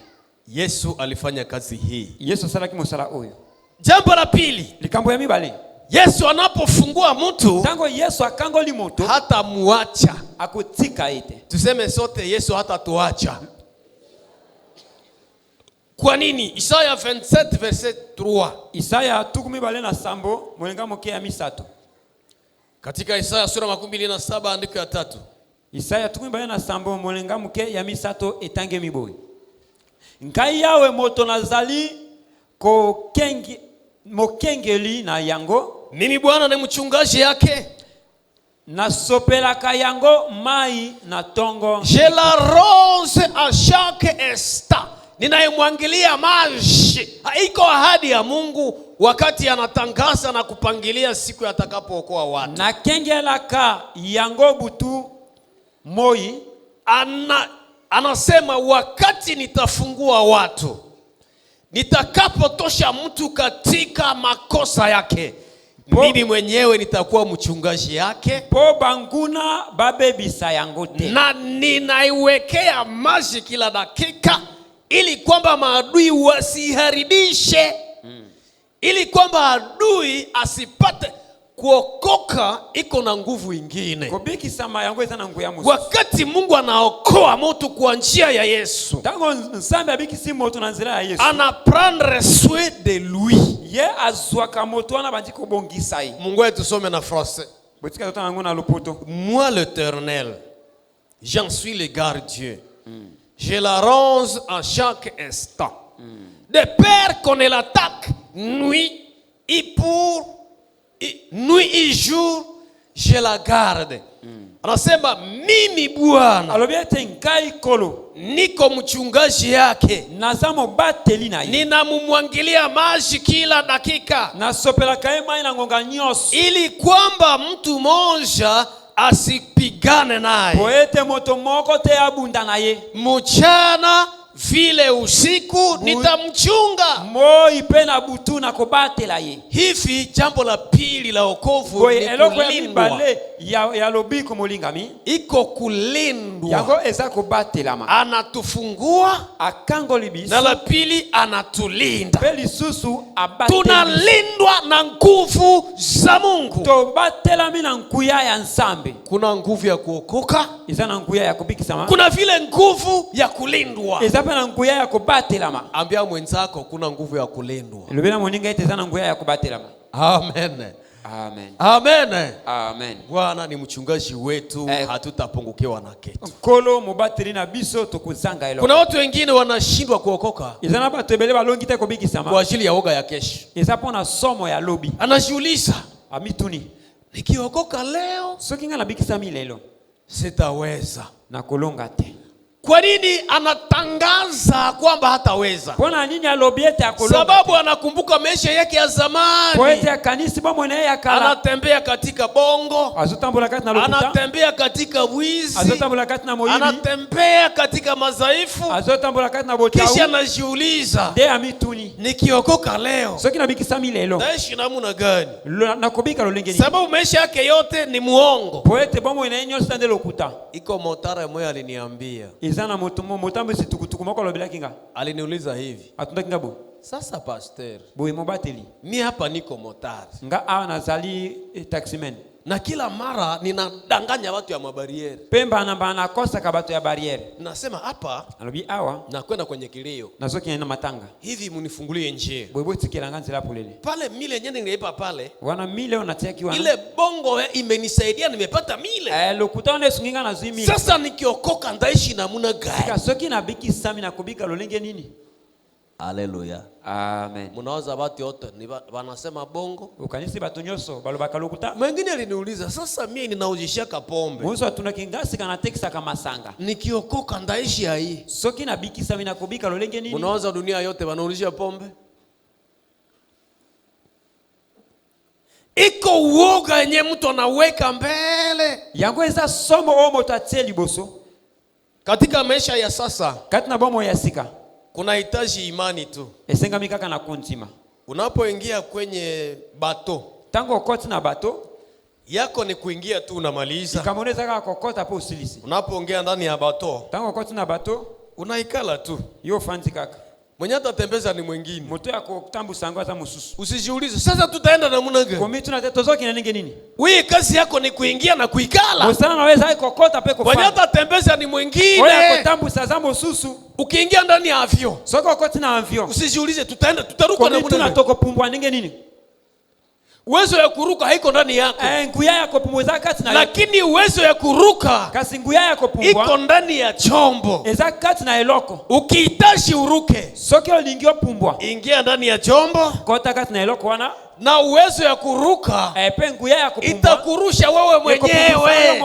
Yesu alifanya kazi hii. Yesu salaki musala oyo. Jambo la pili, likambo ya mibali. Yesu anapofungua mtu, tango Yesu akangoli mtu, hata muacha akutika ite. Tuseme sote Yesu hata tuacha. Kwa nini? Isaya 27 verset 3. Isaya tukumi bale na sambo mwenga moke ya misatu. Katika Isaya sura 27 andiko ya 3. Isaya tukumi bale na sambo mwenga moke ya misato etange miboyi. Nkai yawe moto nazali ko kengi mokengeli na yango. Mimi Bwana ni mchungaji yake. Na sopelaka yango mai na tongo. Je la rose à chaque instant. Ninayemwangilia maji. Haiko ahadi ya Mungu wakati anatangaza na kupangilia siku atakapookoa watu. Na kengelaka yango butu moi anasema wakati nitafungua watu, nitakapotosha mtu katika makosa yake, mimi mwenyewe nitakuwa mchungaji yake. Po banguna babebisa yango te. Na ninaiwekea maji kila dakika ili kwamba maadui wasiharibishe. Ili kwamba adui asipate kuokoka. Iko na nguvu ingine. Kobiki sama yango eza na nguvu ya Mungu. Wakati Mungu anaokoa mtu kwa njia ya Yesu, tango nsambe abiki si moto na nzira ya Yesu, ana prendre soin de lui. Ye azwaka moto ana bandiko bongisa yi. Mungu wetu some na français. Botika tota nango na lopoto. Moi l'Éternel, j'en suis le gardien. Je l'arrose à chaque instant. De peur qu'on ne l'attaque nuit et jour, je la garde. Anasema mimi Bwana alobiete nkai kolo niko mchungaji yake, nazamo bateli na ye, ninamumwangilia maji kila dakika, nasopelaka ye mai na ngonga nyos, ili kwamba mtu mmoja asipigane naye. poete moto moko te abunda na ye. Mchana vile usiku nitamchunga. Moi pena butu na kobatela ye. Hivi jambo la pili la wokovu ni kulindwa. Ya lobiko molingami. Iko kulindwa. Yango eza kobatela. Anatufungua akangoli biso. Na la pili anatulinda. Peli susu abatela. Tunalindwa na nguvu za Mungu. To batela mina nkuya ya nsambe. Kuna nguvu ya kuokoka. Iza na nkuya ya kubikisama. Kuna vile nguvu ya kulindwa. Iza na nkuya ya kubatelama. Ambia mwenzako kuna nguvu ya kulindwa. Lubena moninga ite za na nkuya ya kubatelama. Amen. Amen. Amen. Amen. Bwana ni mchungaji wetu, hatutapungukiwa na kitu. Kolo mubatiri na biso tukuzanga elo. Kuna watu wengine wanashindwa kuokoka. Izana batebele balongi te kubikisama. Kwa ajili ya woga ya kesho. Izapona somo ya lobi. Anajiuliza, amituni, nikiokoka leo, soki nga nabikisa milelo, sitaweza. Na kulonga te. Kwa nini anatangaza kwamba hataweza? Pona nini alobiete akolonga? Sababu anakumbuka maisha yake ya zamani. Poete ya kanisi bomo na ya kala. Anatembea katika bongo. Azotambola kati na lokuta. Anatembea katika wizi. Azotambola kati na moyibi. Anatembea katika madhaifu. Azotambola kati na botawu. Kisha anajiuliza, de amituni, nikiokoka leo, soki nabikisa milelo, naishi namna gani? Nakobika lolenge ni. Sababu maisha yake yote ni muongo. Poete bomo na yenyo stande lokuta. Iko motara moyo aliniambia. Izana motambo si tukutuku moko lobela kinga. Aliniuliza hivi. Atunda kinga bo. Sasa pastor, boye mobateli. Mi hapa niko motari. Nga awa nazali taximen. Na kila mara ninadanganya watu ya mabariere. Pemba namba nakosa kabato ya bariere. Nasema hapa alobi awa nakwenda kwenye kilio. Nazoki na matanga. Hivi munifungulie njia. Boye tikela nganzela polele. Pale mile nyene ngeipa pale. Wana mile unateki wana. Ile bongo imenisaidia nimepata mile. Lokutane sunginga na zimi. Sasa nikiokoka ndaishi namuna gani? Sika soki na biki sami na kubika lolenge nini? Haleluya. Amen. Munawaza watu wote ni wanasema bongo? Ukanisi batu nyoso balobaka lokuta. Mwingine aliniuliza, sasa mimi ninaujishaka pombe. Mwanzo tunakingasi kana tekisa kama sanga. Nikiokoka ndaishi hai. Soki na bikisa mina kubika lolenge nini? Munawaza dunia yote wanaujisha pombe? Iko uoga yenye mtu anaweka mbele. Yango eza somo omo tateli boso. Katika maisha ya sasa, katina bomo ya sika, kuna hitaji imani tu. Esenga mikaka na kontima. Unapoingia kwenye bato, tango okoti na bato, yako ni kuingia tu unamaliza. Ikamoneza kaka kokota po usilisi. Unapoongea ndani ya bato, tango okoti na bato, unaikala tu. Yo fanti kaka. Mwenye atatembeza ni mwingine. Moto ya kutambu sangwa za mususu. Usijiulize sasa tutaenda namna gani? Komitu na tetozoki na ninge nini? Wewe kazi yako ni kuingia na kuikala. Mosana naweza kokota pe kufanya. Mwenye atatembeza ni mwingine. Wewe kutambu za mususu. Ukiingia ndani ya avyo, soko okoti na avyo, usijiulize tutaenda tutaruka namna gani? Tunatoko pumbwa ninge nini? Uwezo ya kuruka haiko ndani yako. Nguya yako pumbwa kati na. Lakini uwezo ya kuruka kasi nguya yako pumbwa iko ndani ya chombo. Eza kati na eloko. Ukihitaji uruke, sokyo lingio pumbwa, ingia ndani ya chombo. Kota kati na eloko wana. Na uwezo ya kuruka pe nguya yako pumbwa itakurusha wewe mwenyewe.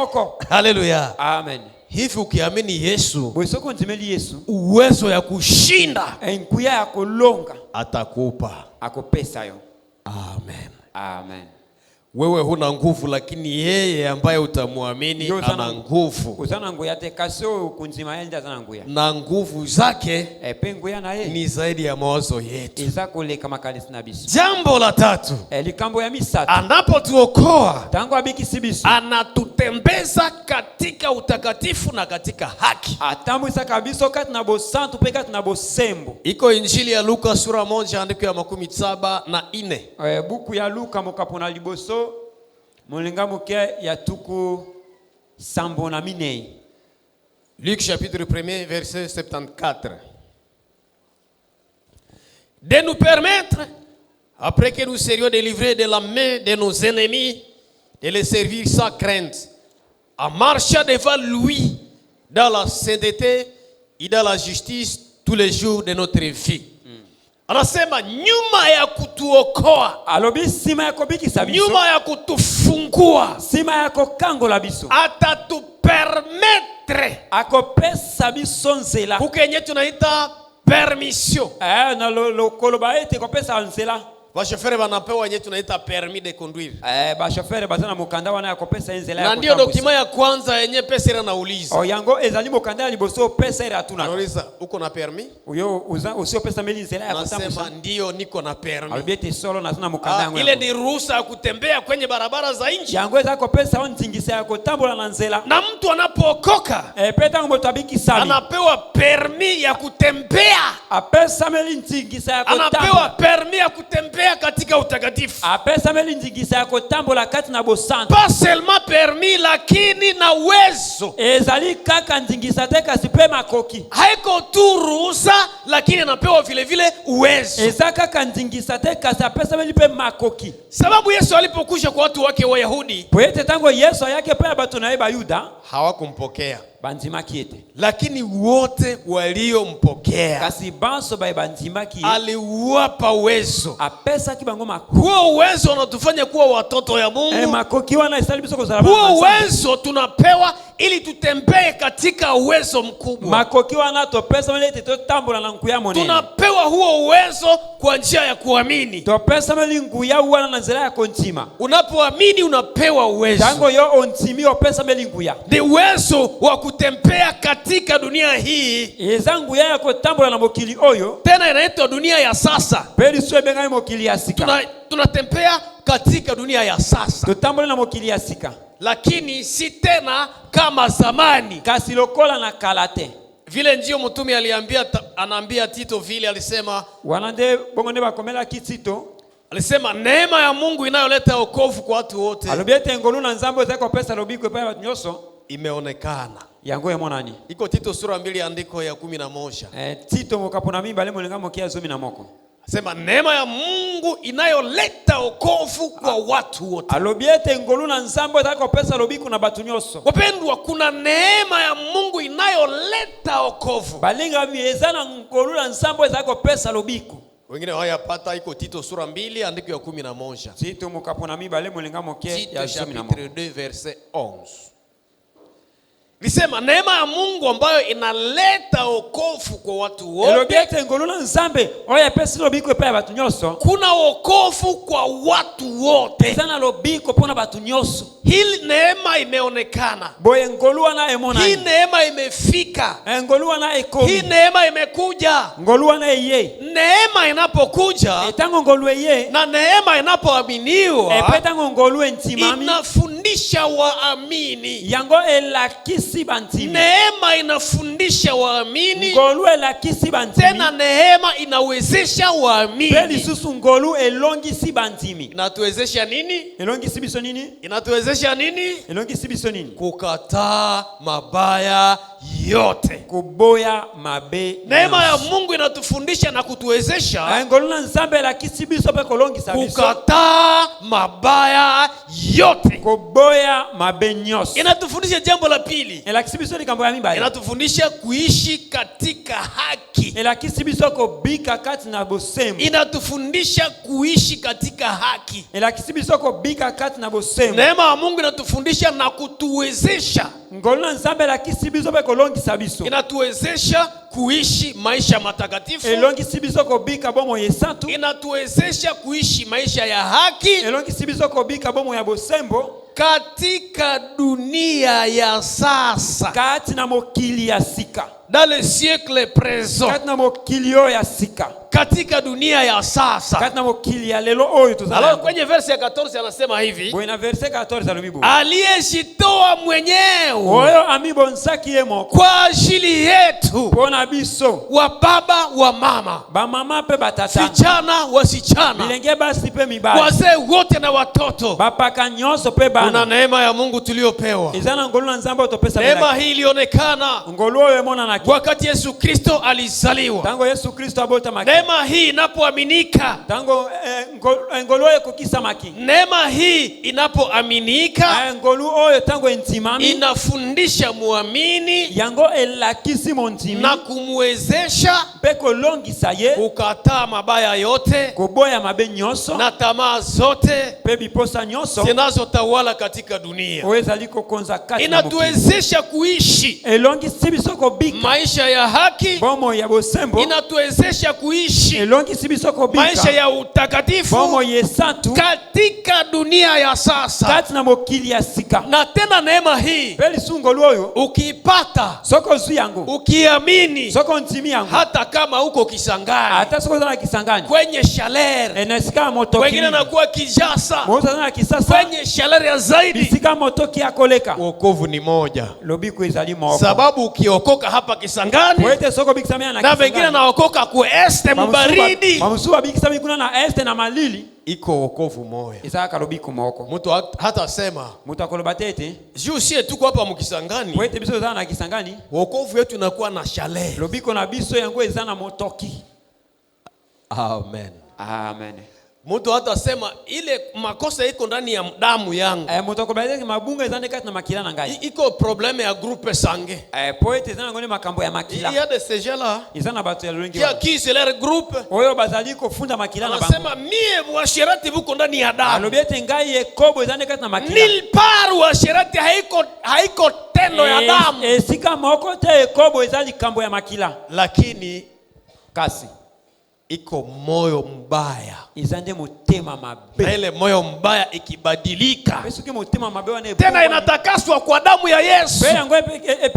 Haleluya. Amen. Hivi ukiamini Yesu, bwesoko nzimeli Yesu, uwezo ya kushinda nguya yako longa atakupa. Akopesa yo. Amen. Amen. Wewe huna nguvu, lakini yeye ambaye utamwamini ana nguvu. Uzana nguya te kasio kunzima yenda zana nguya. Na nguvu zake penguya na yeye ni zaidi ya mawazo yetu. Izakole kama kanisa na bisu. Jambo la tatu, likambo ya misatu, anapotuokoa tangu abiki sibisu, anatutembeza katika utakatifu na katika haki. Atambu isa kabiso kati na bosantu pe kati na bosembo. Iko Injili ya Luka sura 1 andiko ya 17:4. Buku ya Luka mokapona liboso molinga moke ya tuku sambo na minei. Luc chapitre 1 verset 74. De nous permettre, après que nous serions délivrés de la main de nos ennemis, de les servir sans crainte, en marchant devant lui dans la sainteté et dans la justice tous les jours de notre vie. Anasema nyuma ya kutuokoa, alobi sima ya kobiki sabiso, nyuma ya kutufungua, sima ya kokango la biso, atatupermettre, akopesa biso nzela, kukenye tunaita permission. Na lokoloba ete kopesa nzela. Bashofere wanapewa yenye tunaita permis de conduire. Bashofere bazana mukanda wana yakopesa nzela ya. Na ndio document ya kwanza yenye pesa ira nauliza. Yango ezali mukanda liboso pesa ira atuna. Nauliza uko na permis? Uyo usio pesa meli nzela ya kutambusa. Nasema ndio niko na permis. Albiete solo na tuna mukanda yangu. Ile ni ruhusa ya kutembea kwenye barabara za nchi. Yango ezako pesa ontingisa ya kutambola na nzela. Na mtu anapookoka, peta ngoto abiki sali, anapewa permis ya kutembea. Apesa meli ntingisa ya kutambola. Anapewa permis ya kutembea katika utakatifu. Apesa meli ntingisa ya kutambola kati na bosantu. Pas seulement permis, lakini na uwezo. Ezali kaka ntingisa teka sipema koki. Haiko tu ruhusa, lakini anapewa vile vile uwezo. Ezaka kaka ntingisa teka sapesa meli pe makoki. Sababu Yesu alipokuja kwa watu wake Wayahudi, poete tango Yesu yake pe batu na Bayuda hawakumpokea. Banzima kiete. Lakini wote waliompokea, kasi banso bai banzima kiete, aliwapa uwezo. Apesa kibango makoki. Huo uwezo unatufanya kuwa watoto ya Mungu. Makoki wana isali biso kozala. Huo uwezo tunapewa ili tutembee katika uwezo mkubwa. Makoki wana topesa mele tutambola na nkuya monene. Tunapewa huo uwezo kwa njia ya kuamini. Topesa mele nkuya wana na nzela ya kontima. Unapoamini unapewa uwezo. Tango yo ontimi opesa mele nkuya. Ni uwezo wa kutembea katika dunia hii. Ezangu ya kutambola na mokili oyo. Tena inaitwa dunia ya sasa. Peli sio benga mokili ya sika. Tunatembea katika dunia ya sasa. Tutambola na mokili ya sika. Lakini si tena kama zamani. Kasi lokola na kalate. Vile ndio mtume anaambia Tito vile alisema. Wanande bongonde bakomela kitito. Alisema neema ya Mungu inayoleta wokovu kwa watu wote. Alobiete ngolu na nzambo zako pesa lobiko pa watu nyoso imeonekana. Yango ya monani. Iko Tito sura 2 andiko ya 11. Tito mokapona mimba le molenga mokia 11. Sema neema ya Mungu Mungu inayoleta wokovu kwa watu wote. Alobiete ngolu na nzambo ezali pesa lobiku na batu nyonso. Wapendwa, kuna neema ya Mungu inayoleta wokovu. Balinga biezana ngolu na nzambo ezali pesa lobiku. Wengine hayapata iko Tito sura 2 andiko ya 11. Tito mukapona mibale mulinga moke ya 11. Chapitre 2 verset 11. Nisema neema ya Mungu ambayo inaleta wokovu kwa watu wote. Elobiete ngoluna nzambe oya pesa lobiko epa batu nyonso. Kuna wokovu kwa watu wote. Sana lobiko pona batu nyonso. Hii neema imeonekana. Boye ngolua na emona. Hii neema imefika. Ngolua na ekomi. Hii neema imekuja. Ngolua na ye. Neema inapokuja, etango ngolue ye. Na neema inapoaminiwa, epetango ngolue ntimami. Inafundisha waamini. Yango elakisi bantimi. Neema inafundisha waamini. Ngolu elakisi bantimi. Tena neema inawezesha waamini. Beli susu ngolu elongisi bantimi. Inatuwezesha nini? Elongisi biso nini? Inatuwezesha nini? Elongisi biso nini? Kukataa mabaya yote. Kuboya mabe. Neema ya Mungu inatufundisha na kutuwezesha ngolu na nzambe elakisi biso pe kolongisa biso. Kukataa mabaya yote. Kuboya mabe nyonso. Inatufundisha jambo la pili. Elakisi biso likambo ya mibale. Inatufundisha kuishi katika haki. Elakisi biso kobika kati na bosembo. Inatufundisha kuishi katika haki. Elakisi biso kobika kati na bosembo. Neema ya Mungu inatufundisha na kutuwezesha. Ngolu na nzambe elakisi biso pe kolongisa biso. Inatuwezesha kuishi maisha matakatifu. Elongisi biso kobika bomo yesatu. Inatuwezesha kuishi maisha ya haki. Elongisi biso kobika bomo ya bosembo. Katika dunia ya sasa. Kati na mokili ya sika. Dans le siècle présent. Kati na mokili ya sika. Katika dunia ya sasa. Kati na mokili ya lelo oyo tuzala. Alors kwenye verse ya 14 anasema hivi. Bwana verse 14 alumibu. Aliyejitoa mwenyewe. Oyo amibonsaki yemo. Kwa ajili yetu. Bona biso. Wa baba wa mama. Ba mama pe batata. Vijana wasichana. Bilenge basi pe mibali. Wazee wote na watoto. Bapaka nyonso pe bana. Kuna neema ya Mungu tuliopewa. Izana ngolu na nzambe utopesa bila. Neema hii ilionekana. Ngolu oyo emona na wakati Yesu Kristo alizaliwa. Tango Yesu Kristo abota maki. Neema hii inapoaminika. Tango ngolu oyo kokisa maki. Neema hii inapoaminika. Ngolu oyo tango intimami. Inafundisha muamini. Yango elakisi montimi. Na kumwezesha. Peko longisa ye. Kukataa mabaya yote. Kuboya mabe nyonso. Na tamaa zote. Pebi posa nyonso. Zinazotawala katika dunia. Oweza liko konza kati. Inatuwezesha kuishi. Elongisi biso kobika. Maisha ya haki. Bomo ya bosembo. Inatuwezesha kuishi. Elongisi biso kobika. Maisha ya utakatifu. Bomo yesatu. Katika dunia ya sasa. Kati na mokili ya sika. Na tena neema hii. Peli sungolu oyo. Ukipata. Soko zu yangu. Ukiamini. Soko ntimi yangu. Hata kama uko Kisangani. Hata soko zana Kisangani. Kwenye Shalere. Enesika motoki. Wengine nakuwa Kijasa. Moza zana Kisasa. Kwenye Shalere ya zaidi. Bisika motoki ya koleka. Wokovu ni moja. Lobiku ezali moko. Sababu ukiokoka hapa Kisangani. Wete soko bikisamia na Kisangani. Na wengine naokoka ku este mubaridi. Mamusuba bikisamia kuna na este na malili. Iko wokovu moja. Isaka lobiku moko. Mtu hata sema. Mtu akolobatete. Juu sie tuko hapa mukisangani. Wete biso zana na Kisangani. Wokovu yetu inakuwa na Shalere. Lobiko na biso yango ezana motoki. Amen. Amen. Mtu hata sema ile makosa iko ndani ya damu yangu. Mtu akobaleke mabunga ezana kati na makila na ngai. Iko probleme ya groupe sange. Poete ezana ngone makambo ya makila. Il y a de ces gens-là. Ezana batu ya lulingi. Qui c'est leur groupe? Oyo bazali ko funda makila na bango. Anasema mie washerati buko ndani ya damu. Alobiete ngai ekobo ezana kati na makila. Nil par washerati haiko tendo ya damu. Esika moko te ekobo ezali kambo ya makila. Lakini kasi iko moyo mbaya. Izande mutema mabe. Na ile moyo mbaya ikibadilika. Esuki mutema mabe wane. Tena inatakaswa kwa damu ya Yesu. Bea ngo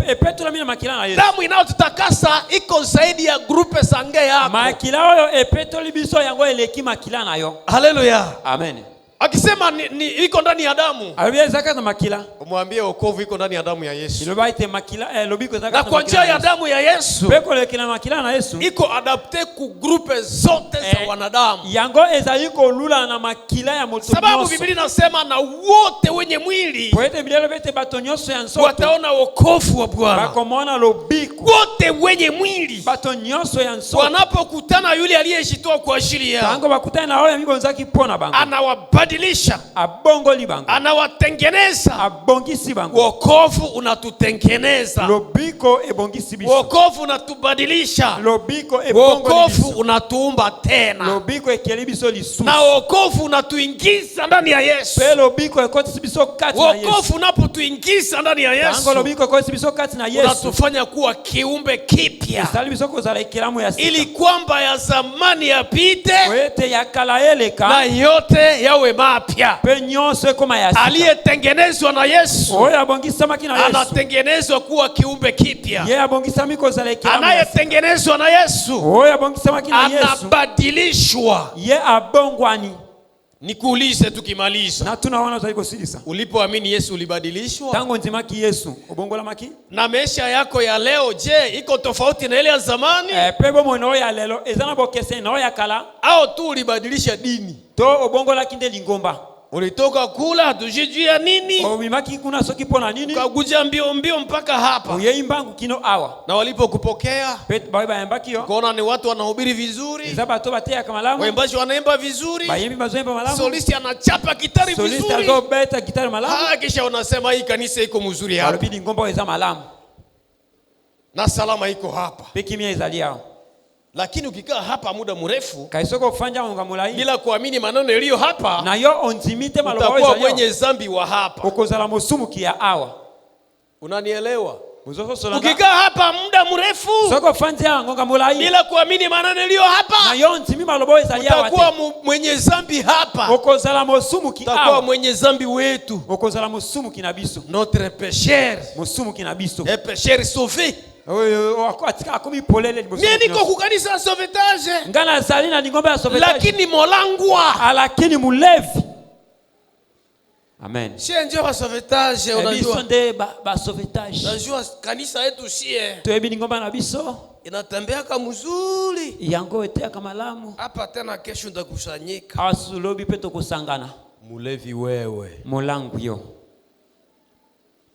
epetula mina makila na Yesu. Damu inayotutakasa iko zaidi ya grupe sange yako. Makila oyo epetoli biso yango eleki makila na yo. Haleluya. Amen. Akisema ni iko ndani ya damu. Alibia zaka na makila. Umwambie wokovu iko ndani ya damu ya Yesu. Ilobaite makila lobiko zaka na kwa njia ya damu ya Yesu. Beko lekina makila na Yesu. Iko adapte ku grupe zote za wanadamu. Yango ezaiko lula na makila ya moto. Sababu Biblia inasema na wote wenye mwili. Poete Biblia bete batonyoso ya nsoto. Wataona wokovu wa Bwana. Bakomona lobiko. Wote wote wenye mwili bato nyonso ya nso wanapokutana yule aliyejitoa kwa ajili yao, tango bakutana na oyo mibonzaki pona bango, anawabadilisha, abongoli bango, anawatengeneza. abongisi bango. Wokovu unatutengeneza, Lobiko ebongisi biso. wokovu unatubadilisha, Lobiko ebongoli wokovu biso. unatuumba tena, Lobiko ekeli biso lisusu. na wokovu unatuingiza ndani ya Yesu. Pe lobiko ekotisi biso kati na Yesu. Wokovu unapotuingiza ndani ya Yesu, tango lobiko ekotisi biso kati na Yesu, unatufanya kuwa kiumbe kipya, sali biso kozala ekelamu ya sika, ili kwamba ya zamani yapite wete ya kala eleka na yote yawe mapya. pe nyonso ekoma ya sika. Aliyetengenezwa na Yesu Oyo abongisamaki na Yesu, anatengenezwa kuwa kiumbe kipya. ye abongisami kozala ekelamu ya sika. Anayetengenezwa na Yesu Oyo abongisamaki na Yesu, anabadilishwa. ye abongwani. Nikuulize tukimaliza, Na tunaona tuzali kosilisa. ulipoamini Yesu ulibadilishwa? Tango nzimaki Yesu obongolamaki? Na maisha yako ya leo, je, iko tofauti na ile ya zamani? Pe bo mono ya lelo ezana bokese na ya kala, Au tu ulibadilisha dini? to obongolaki nde lingomba. Ulitoka kula hatujui ya nini, Obimaki kuna soki pona nini? ukakuja mbio mbio mpaka hapa. Oyeimbangu kino awa. Na walipokupokea Pet bawe bayambaki yo. kuona ni watu wanahubiri vizuri, Ezaba to batea kamalamu. waimbaji wanaimba vizuri, Bayembi bazoemba malamu. solisti anachapa gitari Solista vizuri, zo beta gitari malamu. kisha unasema hii kanisa iko mzuri hapa Alobidi ngomba eza malamu. na salama iko hapa. Pekimia ezali yao. Lakini ukikaa hapa muda mrefu Kaisoko kufanja munga mulai. bila kuamini maneno yaliyo hapa, Na yo onzimite maloba utakuwa ezali mwenye yo. zambi wa hapa. Okozala mosumu kia awa. Unanielewa? Muzoso solanga. Ukikaa hapa muda mrefu Soko fanja ngonga mulai. bila kuamini maneno yaliyo Na hapa, yo onzimi maloba ezali yawa utakuwa te. mwenye zambi hapa. Okozala mosumu ki Utakuwa awa. mwenye zambi wetu. Okozala mosumu ki na biso. Notre pécheur, Mosumu ki na biso. et pécheur sauvé. Oyo atika akomi polele liboso. Mimi niko kukanisa ya sauvetage, Ngana zali na ngombe ya sauvetage. lakini molangwa Lakini mulevi. Amen. sie ndio wa sauvetage. Biso Unajua, nde ba sauvetage. unajua kanisa yetu sie Toyebi ngomba na biso. inatembea kama mzuri Yango etea kamalamu. hapa, tena kesho ndakusanyika. Asulobi peto kusangana. Mulevi wewe. Molangu yo.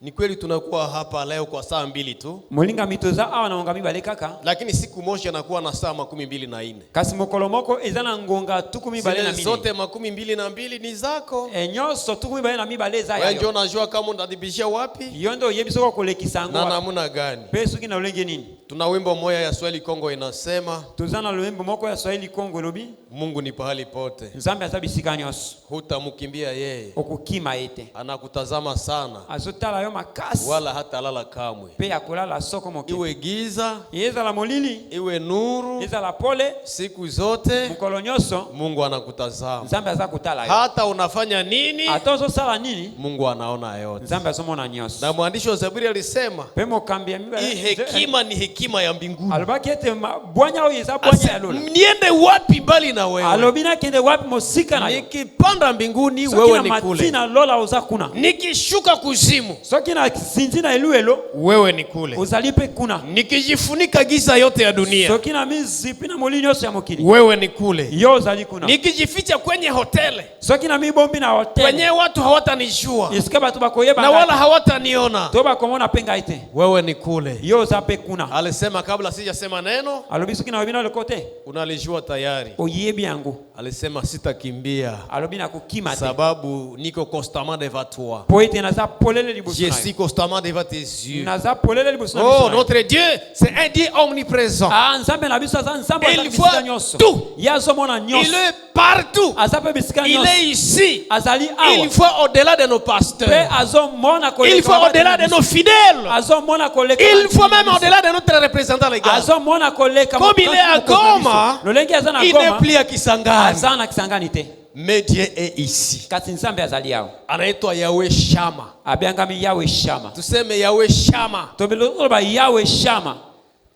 Ni kweli tunakuwa hapa leo kwa saa 2 tu, Molinga mitoza awa na ngami bale kaka. lakini siku moja nakuwa na saa 24. Kasi mokolomoko ezana ngonga tukumi bale na mine. Zote 22 ni zako. Enyoso tukumi bale na mi bale za Wewe ndio yo. unajua kama unadhibishia wapi Yondo yebiso ko kolekisa na ngo. namna gani. Pesu kina ulenge nini? Tuna wimbo moja ya Swahili Kongo inasema, Tuzana lwembo moko ya Swahili Kongo lobi. Mungu ni pahali pote, Nzambe azabisika nyos. hutamkimbia yeye, Okukima ete. anakutazama sana, Azotala yo makasi. wala hata lala kamwe. Pe ya kulala soko moke. Iwe giza, Yeza la molili. iwe nuru, Yeza la pole. siku zote Mukolonyoso. Mungu anakutazama. Nzambe azakutala yo. Hata unafanya nini, Atozo sala nini? Mungu anaona yote. Nzambe azomona nyos. Na mwandishi wa Zaburi alisema, Pemo kambia miba. hii hekima ni hekima ya mbinguni. Alobaki ete bwanya oyo eza bwanya ya lola. Niende wapi mbali na wewe? Alobina kende wapi mosika na yo. Nikipanda mbinguni, Soki wewe na ni kule. matina lola oza kuna. Nikishuka kuzimu, Soki na sinzi na eluelo wewe ni kule. ozalipe kuna. Nikijifunika giza yote ya dunia, Soki na mizipi na molini yoso ya mokili. wewe ni kule. Yo ozali kuna. Nikijificha kwenye hotele, Soki na mibombi na hotel. kwenye watu hawatanijua Isika batu bakoyeba na wala hawataniona, to bakomona penga ite. wewe ni kule. Yo ozape kuna. Alisema kabla sijasema neno, Alobi soki na wabina lekote. unalijua tayari. Oyebi yangu. Alisema sitakimbia, Alobi na kukima te. sababu niko constamment devant toi. Poete naza polele liboso Je na suis yo. constamment devant tes yeux. Naza polele liboso na Oh, biso na yo. notre Dieu, c'est un Dieu omniprésent. Nzambe na biso aza nzambe Il azabisika voit nyonso. tout. Ye azomona Il nyonso. est partout. Azape bisika Il nyonso. est ici. Azali Il awa. voit au-delà de nos Pe pasteurs. azomona koleka. Il voit au-delà de nos fidèles. Azomona koleka. Il voit même au-delà de notre représentant légal. Azomona koleka. Comme il est à Goma, Lolenge azana il Goma. n'est plus à Kisangani. Azana Kisangani te. Mais Dieu est ici. Kati nzambe azali awa. Anaitwa Yahweh Shama. Abiangami Yahweh Shama. Tuseme Yahweh Shama. Tobelo Yahweh Shama.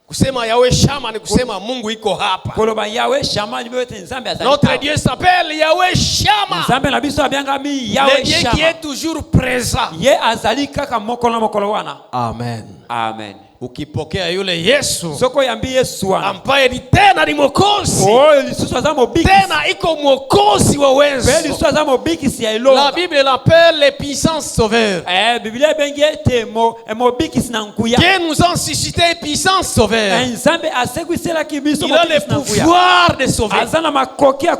Kusema Yahweh Shama ni kusema Mungu iko hapa. Koloba Yahweh Shama libete nzambe azali. Notre Dieu s'appelle Yahweh Shama. Nzambe na biso abiangami Le Yahweh Dieu qui Shama. est toujours présent. Ye azali kaka mokolo na mokolo wana. Amen. Amen. ukipokea yule Yesu soko yambi Yesu ambaye ni tena ni mwokozi, tena iko mwokozi wa wenzo. La Bible l'appelle le puissant sauveur. Dieu nous a suscité puissant sauveur. Il a le pouvoir de sauver.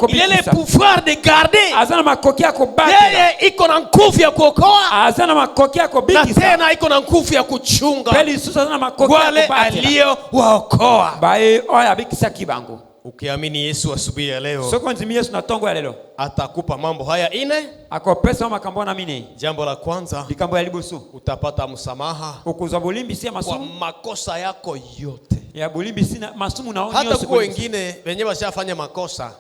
Il a le pouvoir de garder. Yeye iko na nguvu ya kuokoa, na tena iko na nguvu ya kuchunga wale alio waokoa. Ukiamini Yesu asubuhi ya leo, atakupa mambo haya ine. Jambo la kwanza, utapata msamaha kwa makosa yako yote. Hata kwa wengine wenye washafanya makosa,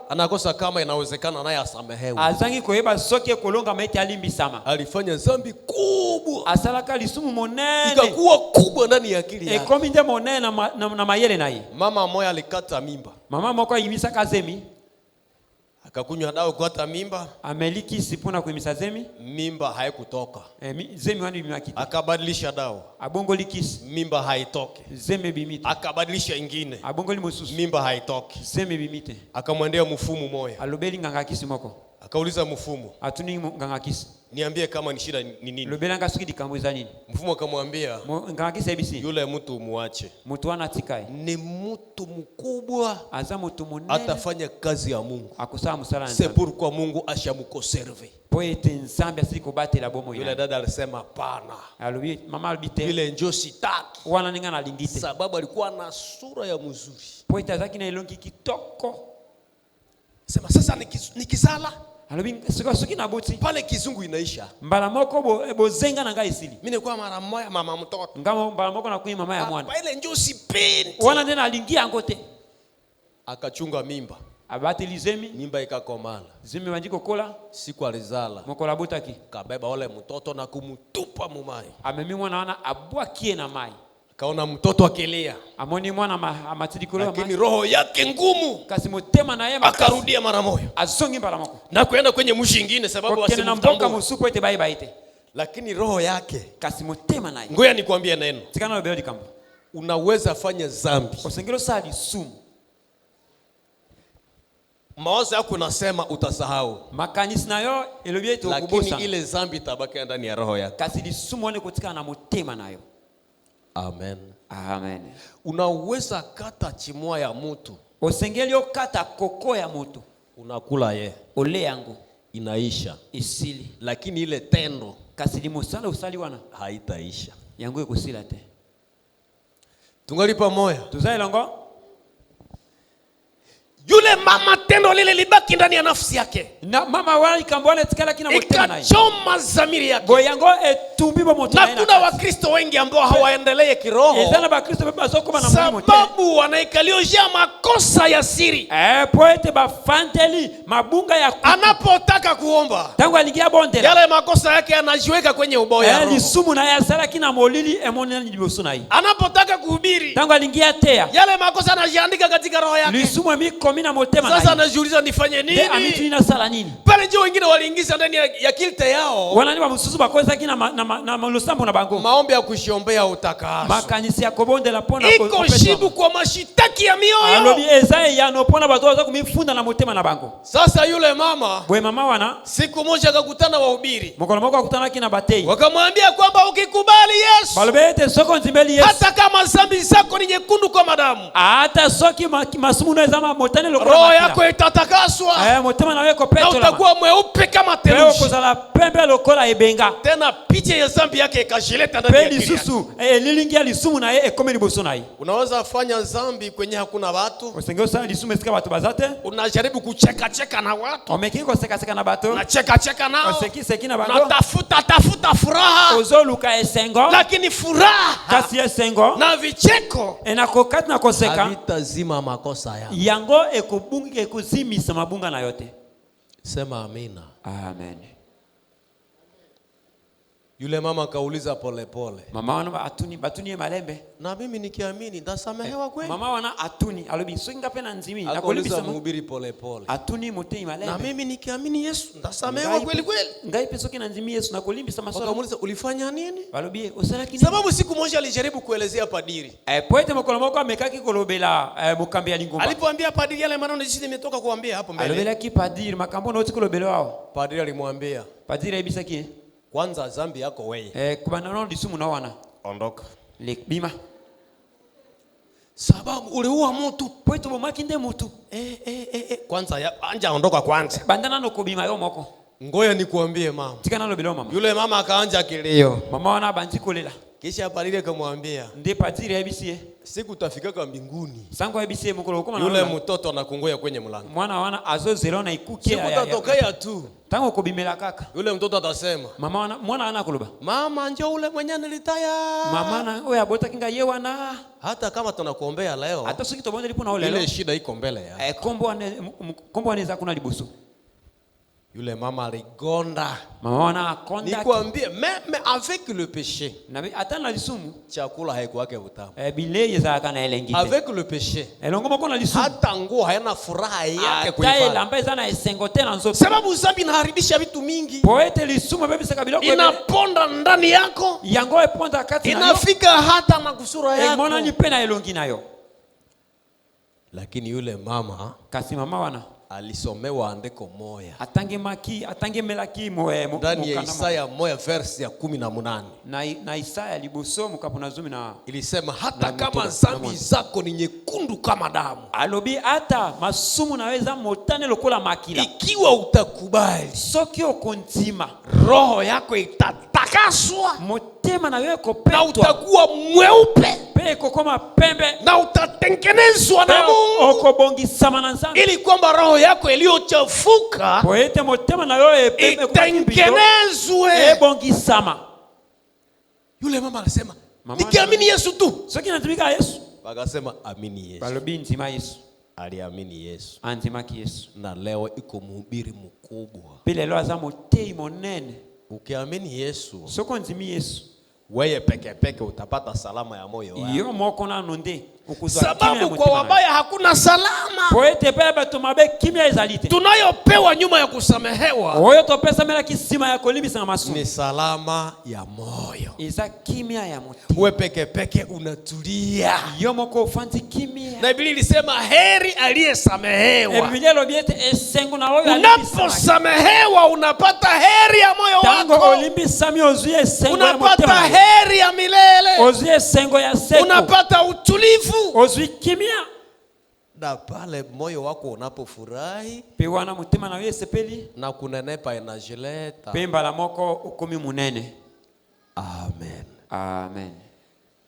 anakosa kama inawezekana naye asamehewe. Alifanya dhambi kubwa, ikakuwa kubwa ndani ya akili yake. Mama moja alikata mimba. Mama moko yimisa kazemi. Akakunywa dawa kukata mimba. Ameliki sipuna kuimisa zemi. Mimba haikutoka. Zemi wani bimakita. Akabadilisha dawa. Abongo likisi. Mimba haitoke. Zemi bimite. Akabadilisha ingine. Abongo limosusu. Mimba haitoke. Zemi bimite. Akamwendea mfumu moja. Alobeli ngangakisi moko. Akauliza mfumu, atuni ngangakisi, niambie kama ni shida ni nini? Lobeli ngasuki dikambuza nini? Mfumu akamwambia, ngangakisi ebisi. Yule mtu muache. Mtu anatikai. Ni mtu mkubwa. Aza mtu munene. Atafanya kazi ya Mungu. Akusaa musala c'est pourquoi Mungu ashamukonserve. Poete nsambi asiko bate la bomo. Yule dada alisema pana. Alubi mama albite. Yule njo sitaki. Wana ninga na lingite. Sababu alikuwa na sura ya mzuri. Poete azaki na ilongi kitoko. Sema sasa nikizala. Alubi suki na buti. Pale kizungu inaisha. Mbala moko bozenga na ngai isili. Mimi nilikuwa mara moja mama mtoto. Ngamo mbala moko na kuima mama ya mwana. Pale njo sipendi. Wana nena alingia ngote. Akachunga mimba. Abatilizemi. Mimba ikakomala. Zimi wanjiko kola. Siku alizala. Mokola butaki. Kabeba ole mtoto na kumutupa mumai. Amemi mwana wana abwakie na mai. Kaona mtoto akilia. Amoni mwana amatidikolo mai. Lakini roho yake ngumu. Kasi mutema na yema. Akarudia mara moja. Azongi mbala moko. Na kuenda kwenye mji mwingine sababu wasimtambua. Musupo ete bye bye. Lakini roho yake. Kasi mutema na yema. Ngoja nikwambie neno. Tikana lobeli kambo. Unaweza fanya dhambi. Osengelo sali sumu. Mawazo yako nasema utasahau. Makanisi nayo elobie ito kubosa. Lakini ile dhambi itabaki ndani ya roho yako. Kasi lisumu one kutika na mutema nayo. Amen. Amen. Unaweza kata chimua ya mtu. Osengelio kata koko ya mtu. Unakula ye. Ole yangu. Inaisha. Isili. Lakini ile tendo. Kasi limusala usali wana. Haitaisha. Yangu ikusila te. Tungali pamoja. Tuzae longo. Yule mama tendo lile libaki ndani ya nafsi yake. Na mama wali kambwana tikala kina motema naye. Ikachoma zamiri yake. Boyango etumbibo moto naye. Na kuna wakristo wengi ambao hawaendelee kiroho. Ezana bakristo baba soko bana mwalimu moto. Sababu wanaikaliojia makosa ya siri. Poete bafanteli mabunga ya kuku. Anapotaka kuomba. Tangu aligia bonde. Yale makosa yake anajiweka kwenye uboya roho. Lisumu na ya sala kina molili emone njibosu naye. Anapotaka kuhubiri. Tangu aligia tea. Yale makosa anajiandika katika roho yake. Lisumu miko mina motema naye. Sasa anajiuliza nifanye nini? Amituna sala nini? Pale je wengine waliingiza ndani ya kilte yao. Wanani ba mususu bakoza kina na mulusambo na bango. Maombi ya kushiombea utakaso. Makanisi ya kobonde la pona ko. Iko shibu kwa mashitaki ya mioyo. Alobi ezai ya no pona batoza kumifunda na motema na bango. Sasa yule mama. Bwe mama wana. Siku moja akakutana wahubiri. Mkono moko akutana kina batei. Wakamwambia kwamba ukikubali Yesu. Balbete soko nzimbeli Yesu. Hata kama dhambi zako ni nyekundu kama damu. Hata soki masumu na zama motane lokoma. Roho yako itatakaswa. Motema na weko petro. Na utakuwa mweupe kama theluji. Wewe kuzala pembe lokola ebenga. Tena picha ya dhambi yake ikashileta ndani ya akili. Peli susu lilingia lisumu na ekome liboso naye. Unaweza fanya dhambi kwenye hakuna watu. Usengeo sana lisumu esika watu bazate. Unajaribu kucheka na watu. Omekiko seka na watu. Unacheka nao. Oseki na bango. Unatafuta furaha. Ozoluka esengo. Lakini furaha. Kasi esengo. Na vicheko. Enakokati na koseka. Havitazima makosa yako. Yango ekubungi ekuzimisa mabunga na yote. Sema amina. Amen. Yule mama akauliza pole pole. Mama wana atuni batunie malembe. Na mimi nikiamini ndasamehewa kweli? Mama wana atuni alobi swinga pena nzimi na kulimbisa mhubiri pole pole. Atuni mutei malembe. Na mimi nikiamini Yesu ndasamehewa kweli kweli? Ngai peso kina nzimi Yesu na kulimbisa maswali. Wakamuuliza ulifanya nini? Alobi usala kini. Sababu siku moja alijaribu kuelezea padiri. Poete mkono moko amekaki kolobela mukambi ya Lingomba. Alipoambia padiri yale maneno sisi nimetoka kuambia hapo mbele. Alobela ki padiri makambo na utikolobela wao. Padiri alimwambia. Padiri ebisa ki? Kwanza zambi yako wewe. Kubana no disumu na wana. Ondoka. Bima. Sababu uliua mtu. Poete bomaki nde mtu. Kwanza anja ondoka kwanza. Bandana no kubima yo moko. Ngoja nikuambie mama. Tika nalo bilo mama. Yule mama akaanja kilio. Mama wana banzi kolela. Kisha padiri akamwambia. Ndi padiri ebisie. Siku utafika kwa mbinguni. Sango ebisie mukolo koma na. Yule mtoto anakungoya kwenye mlango. Mwana wana azozelo na ikukia. Siku utatokea tu. Tango kubimela kaka. Yule mtoto atasema. Mama wana mwana ana kuluba. Mama njoo ule mwenye nilitaya. Mama na wewe abota kinga yewa na. Hata kama tunakuombea leo. Hata siku tobonde lipo na ole leo. Ile shida iko mbele ya. Kombo anaweza kuna libusu. Yule mama aligonda. Mama wana akonda. Nikwambie même avec le péché. Na atana lisumu. Chakula haikuwake utamu. Bileye za kana elengite. Avec le péché. Elongo moko na lisumu. Hata nguo haina furaha yake kuifanya. Hata lamba zana esengote na nzoto. Sababu zambi inaharibisha vitu mingi. Poete lisumu bebe sakabilo kwa. Inaponda ndani yako. Yango eponda kati nayo. Inafika hata na kusura yako. Mwana ni pena elongi nayo. Lakini yule mama kasi mama wana alisomewa andiko moya. Atange melaki moe ndani ya Isaya moya verse ya 18. Na Isaya liboso mukapuna zumi na ilisema hata kama zambi zako ni nyekundu kama damu. Alobi hata masumu naweza motane lokola makila. Ikiwa utakubali. Soki okontima. Roho yako itatakaswa. Motema na wewe kopetwa. Na utakuwa mweupe. Peko kama pembe. Na utatengenezwa na Mungu. Okobongisama na Nzambe. Ili kwamba roho yako iliyochafuka poete motema na wewe pembe itengenezwe. Ebongisama. Yule mama alisema nikiamini Yesu tu. Soki natumika Yesu. Wakasema amini Yesu. Balobi nzima Yesu. Aliamini Yesu. Anzimaki Yesu. Na leo iko mhubiri mkubwa. Pile leo azamu tei monene. Ukiamini Yesu. Soko nzimi Yesu. Wewe peke peke utapata salama ya moyo wako. Iyo moko na nonde. Sababu kwa wabaya hakuna salama. Poete baba tumabe kimya ezalite. Tunayopewa nyuma ya kusamehewa. Oyo topesa mela kisima ya kolimbisa masu. Ni salama ya moyo. Iza kimya ya mutima. Wewe peke peke unatulia. Iyo moko ufanti kimya. Na Biblia ilisema heri aliyesamehewa. Biblia lobiete esengo na oyo aliyesamehewa. Unaposamehewa unapata heri ya moyo wako. Tango olimbisa mi ozuye esengo ya mutima. Unapata heri ya milele. Ozuye esengo ya seko. Unapata utulivu. Ozui kimya. Na pale moyo wako unapofurahi. Pewana mutima na wewe sepeli. Na kunenepa inajileta. Pemba la moko ukumi munene. Amen. Amen.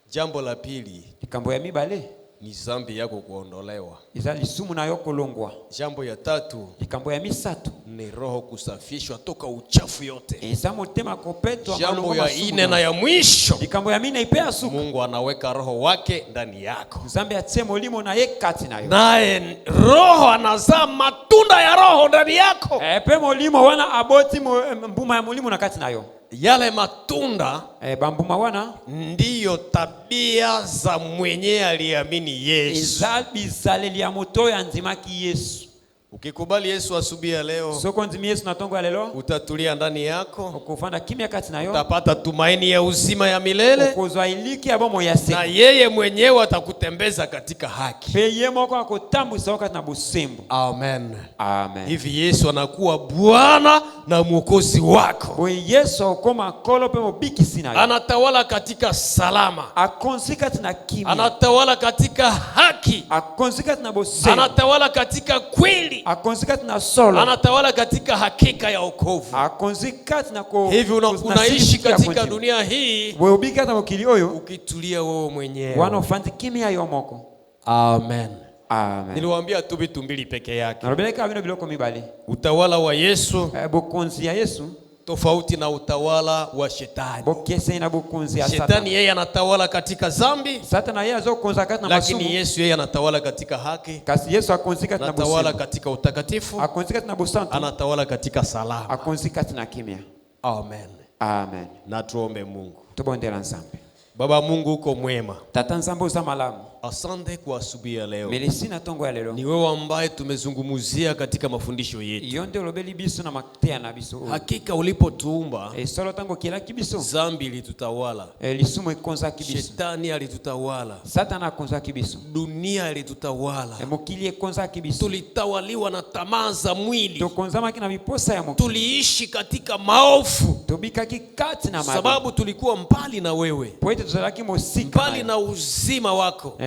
Jambo la pili. Ikambo ya mibale. Ni zambi yako kuondolewa. Izali sumu na yoko longwa. Jambo ya tatu. Ikambo ya misatu. Ni roho kusafishwa toka uchafu yote. Ezamo tema kopetwa. Jambo ya ine na ya mwisho. Ikambo ya mine ipea suku. Mungu anaweka roho wake ndani yako. Zambi ya tsemo limo na yekati na yo. Nae roho anazaa matunda ya roho ndani yako. Pemo limo wana aboti mbuma ya mulimo na kati na yo. Yale matunda bambuma wana ndiyo tabia za mwenye aliamini Yesu. Izabi zaleli ya moto ya nzimaki Yesu. Ukikubali Yesu asubuhi ya leo, soko nzimi Yesu na tongo ya lelo, utatulia ndani yako, ukufanda kimya kati na yo, utapata tumaini ya uzima ya milele, ukozwa iliki abomo ya siku, na yeye mwenyewe atakutembeza katika haki. Peye moko akotambusa wakati na busembo. Amen. Amen. Hivi Yesu anakuwa Bwana na Mwokozi wako. Bwe Yesu okoma kolo pe mobiki sina yo. Anatawala katika salama. Akonzi kati na kimya. Anatawala katika haki. Akonzi kati na busembo. Anatawala katika kweli. Akonzi kati na solo. Anatawala katika hakika ya wokovu. Akonzi kati na ko. Hivi unaishi katika dunia hii. Bwe ubiki kati na mokili oyo. Ukitulia wewe mwenyewe. Wana ufanti kimya yo moko. Amen. Amen. Niliwaambia tu vitu mbili peke yake. Narobeleka bino biloko mibali. Utawala wa Yesu, bukunzi ya Yesu, tofauti na utawala wa shetani. Bokese na bukunzi ya Satan. Shetani yeye anatawala katika dhambi. Satan yeye azokonza kati na masumu. Lakini Yesu yeye anatawala katika haki. Kasi Yesu akonzi kati na busimu. Anatawala katika utakatifu. Akonzi kati na busantu. Anatawala katika salama. Akonzi kati na kimya. Amen. Amen. Na tuombe Mungu. Tubondela nzambe. Baba Mungu uko mwema. Tata nzambe uza malamu. Asante kwa asubuhi ya leo. Merci na tongo ya lelo. Ni wewe ambaye tumezungumzia katika mafundisho yetu. Yonde lobeli biso na matea na biso. Hakika ulipotuumba, solo tango kila kibiso. Dhambi ilitutawala. Lisumu ikonza kibiso. Shetani alitutawala. Satana akonza kibiso. Dunia ilitutawala. Mokili ikonza kibiso. Tulitawaliwa na tamaa za mwili. Tukonzama kina miposa ya mokili. Tuliishi katika maovu. Tubika kikati na mabi. Sababu tulikuwa mbali na wewe. Poete tuzalaki mosika. Mbali na uzima wako.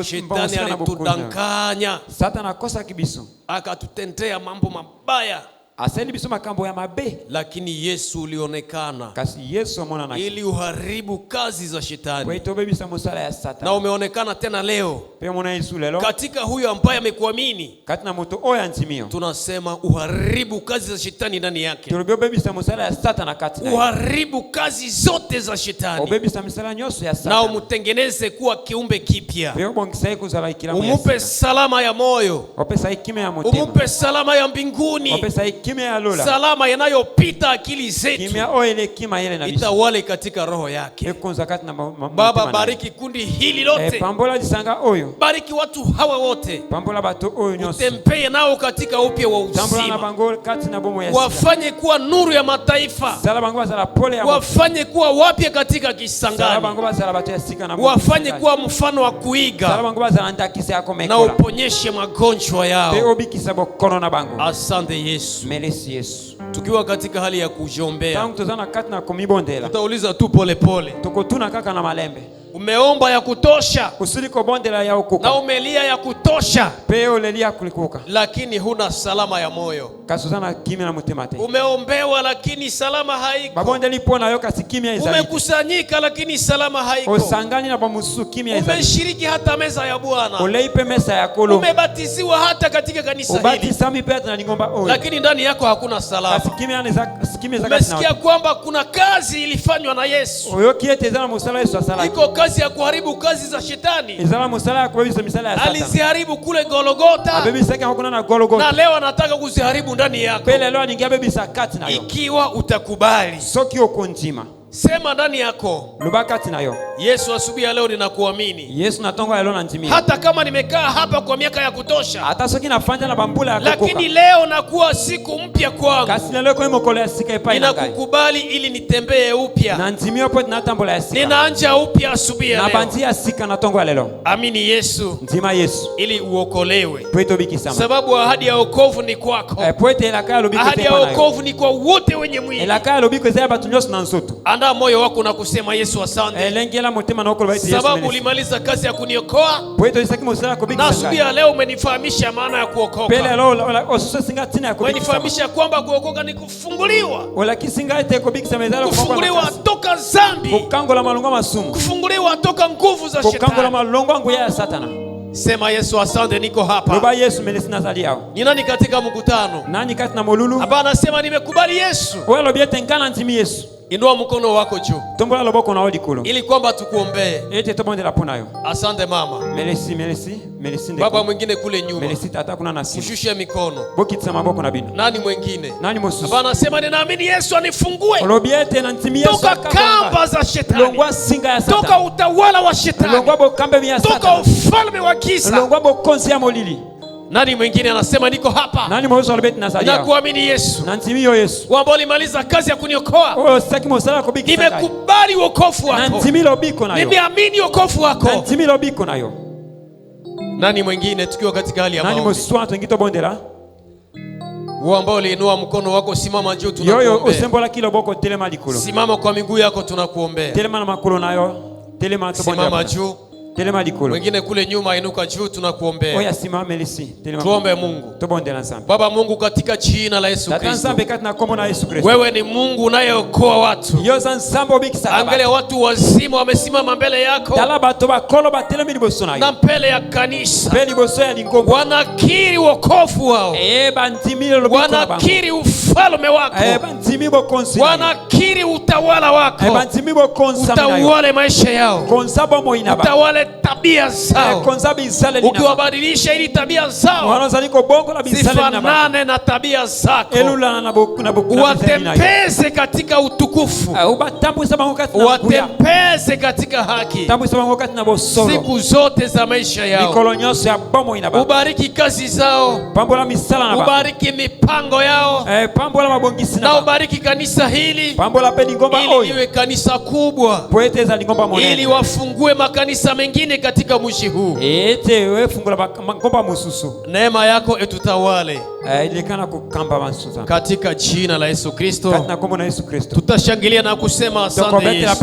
Shetani alitudanganya. Satana akosa kibiso. Akatutendea mambo mabaya. Aseli biso makambo ya mabe. Lakini Yesu ulionekana. Kasi Yesu amona na ili uharibu kazi za shetani. Poete obebisa musala ya Satana. Na umeonekana tena leo. Pe mona Yesu lelo. Katika huyo ambaye amekuamini. Katina moto oya ntimio. Tunasema uharibu kazi za shetani ndani yake. Tulobebisa musala ya Satana katina. Uharibu kazi zote za shetani. Obebisa musala nyoso ya Satana. Na umutengeneze kuwa kiumbe kipya. Umupe salama ya moyo. Opesa hekima ya mutima. Umupe salama ya mbinguni. Opesa hekima ya lola. Salama yanayopita akili zetu. Kimya oile kima ile na biso. Itawale katika roho yake. Baba bariki kundi hili lote. Pambola disanga oyo. Bariki watu hawa wote. Pambola bato oyo nyoso. Utembee nao katika upya wa uzima. Tambula na bango kati na bomo ya sika. Wafanye kuwa nuru ya mataifa. Sala bango basala pole ya. Wafanye kuwa wapya katika Kisangani. Sala bango basala bato ya sika na bomo. Wafanye kuwa mfano wa kuiga. Sala bango basala ndakise yako mekola. Na uponyeshe magonjwa yao. Pe obikisa bokono na bango. Asante Yesu. Merci Yesu. Tukiwa katika hali ya kujiombea. Tangu tuzana kati na kumibondela. Tutauliza tu pole pole. Tukotuna kaka na malembe. Umeomba ya kutosha. Kusiliko bondela ya ukuka. Na umelia ya kutosha. Peo lelia kulikuka. Lakini huna salama ya moyo. Kasuzana kimya na mutima te. Umeombewa lakini salama haiko. Babonde lipo na yoka sikimya izali. Umekusanyika lakini salama haiko. Osangani na bamusu kimya izali. Umeshiriki hata meza ya Bwana. Uleipe mesa ya kolo. Umebatiziwa hata katika kanisa hili. Ubatisami pia tunalingomba oyo. Lakini ndani yako hakuna salama. Sikimya ni sikimya za umesikia kwamba kuna kazi ilifanywa na Yesu. Oyo kiete zana musala Yesu asala. Iko kazi ya kuharibu kazi za shetani. Izala musala ya kuharibu misala ya Satana. Aliziharibu kule Golgotha. Abebi saka hakuna na Golgotha. Na leo anataka kuziharibu ndani yako. Pele leo ningia bebi sakati nayo. Ikiwa utakubali. Soki okonjima. Sema ndani yako. Lubakati nayo. Yesu asubuhi ya leo ninakuamini. Yesu natonga ya leo na njimia. Hata kama nimekaa hapa kwa miaka ya kutosha. Hata soki nafanya na bambula ya kukoka. Lakini leo nakuwa siku mpya kwangu. Kasi leo kwa mokolo ya sika ipai na ngai. Ninakukubali ili nitembee upya. Na njimia pote na tambola ya sika. Ninaanza upya asubuhi ya leo. Na bandia sika na tongo ya leo. Amini Yesu. Njima Yesu. Ili uokolewe. Pote bikisama. Sababu ahadi ya wokovu ni kwako. Pote la kaya lobiko. Ahadi ya wokovu ni kwa wote wenye mwili. La kaya lobiko zaya batunyoso na nsoto. Andaa moyo wako na kusema Yesu asante. Lengela motema na okolo baiti Yesu. Sababu ulimaliza kazi ya kuniokoa. Pote isaki musala kubiki sanga. Na asubuhi leo umenifahamisha maana ya kuokoka. Pele leo osuso singa tina ya kubiki. Umenifahamisha kwamba kuokoka ni kufunguliwa. Wala kisinga ite kubiki samezala kufunguliwa toka dhambi. Kukangola malongo masumu. Kufunguliwa toka nguvu za shetani. Kukangola malongo nguya ya Satana. Sema Yesu asante niko hapa. Baba Yesu melisi nazali yao. Ni nani katika mkutano? Nani kati na molulu? Hapa anasema nimekubali Yesu. Wewe lobiete ngana ntimi Yesu. Inua mkono wako juu. Tombola loboko na odikulo. Ili kwamba tukuombee. Ete tobonde la ponayo. Asante mama. Merci, merci. Merci ndeko. Baba mwingine kule nyuma. Merci tata kuna nasi. Ushushe mikono. Bokitsa maboko na bino. Nani mwingine? Nani mosusu? Hapa anasema ninaamini Yesu anifungue. Lobiete na ntimi Yesu. Toka kamba za shetani. Longwa singa ya Satana. Toka utawala wa shetani. Longwa bokambe ya Satana. Toka ufalme wa giza. Longwa bokonzi ya molili. Nani mwingine anasema niko hapa? Nani mwozo alibeti nazalia? Nakuamini Yesu. Na ntimi yo Yesu. Wamba ulimaliza kazi ya kuniokoa. Oh, sitaki mosala kubiki sanga. Nimekubali wokovu wako. Na ntimi lobiko nayo. Nimeamini wokovu wako. Na ntimi lobiko nayo. Nani mwingine tukiwa katika hali ya maombi? Nani moswa tungito bondela? Wewe ambao uliinua mkono wako simama juu tunakuombea. Yoyo usembola kilo boko telema likolo. Simama kwa miguu yako tunakuombea. Telema na makolo nayo. Telema to bondela. Simama juu. Telema likolo. Wengine kule nyuma inuka juu tunakuombea. Oya simama melisi. Telema. Tuombe Mungu. Tobondela nsambe. Baba Mungu katika jina la Yesu Kristo. Nsambe kati na komo na Yesu Kristo. Wewe ni Mungu unayeokoa watu. Yoza nsambe obikisa. Angalia watu wazima wamesimama mbele yako. Talaba toba kolo batelemi liboso nayo. Na mbele ya kanisa. Mbele liboso ya lingongo. Wanakiri wokovu wao. Bantimilo lobiko na bango. Wanakiri ufalme wako. Bantimibo konsi. Wanakiri utawala wako. Bantimibo konsa nayo. Utawale maisha yao. Konsabo moina ba. Utawale tabia zao, ukiwabadilisha ili tabia zao zifanane na tabia zako, watembeze katika utukufu, watembeze katika haki siku zote za maisha yao. Ubariki kazi zao, ubariki mipango yao, na ubariki kanisa hili ili iwe kanisa kubwa, ili wafungue makanisa mengine katika mji huu. Neema yako etutawale katika jina la Yesu Kristo. Tutashangilia na kusema asante Yesu.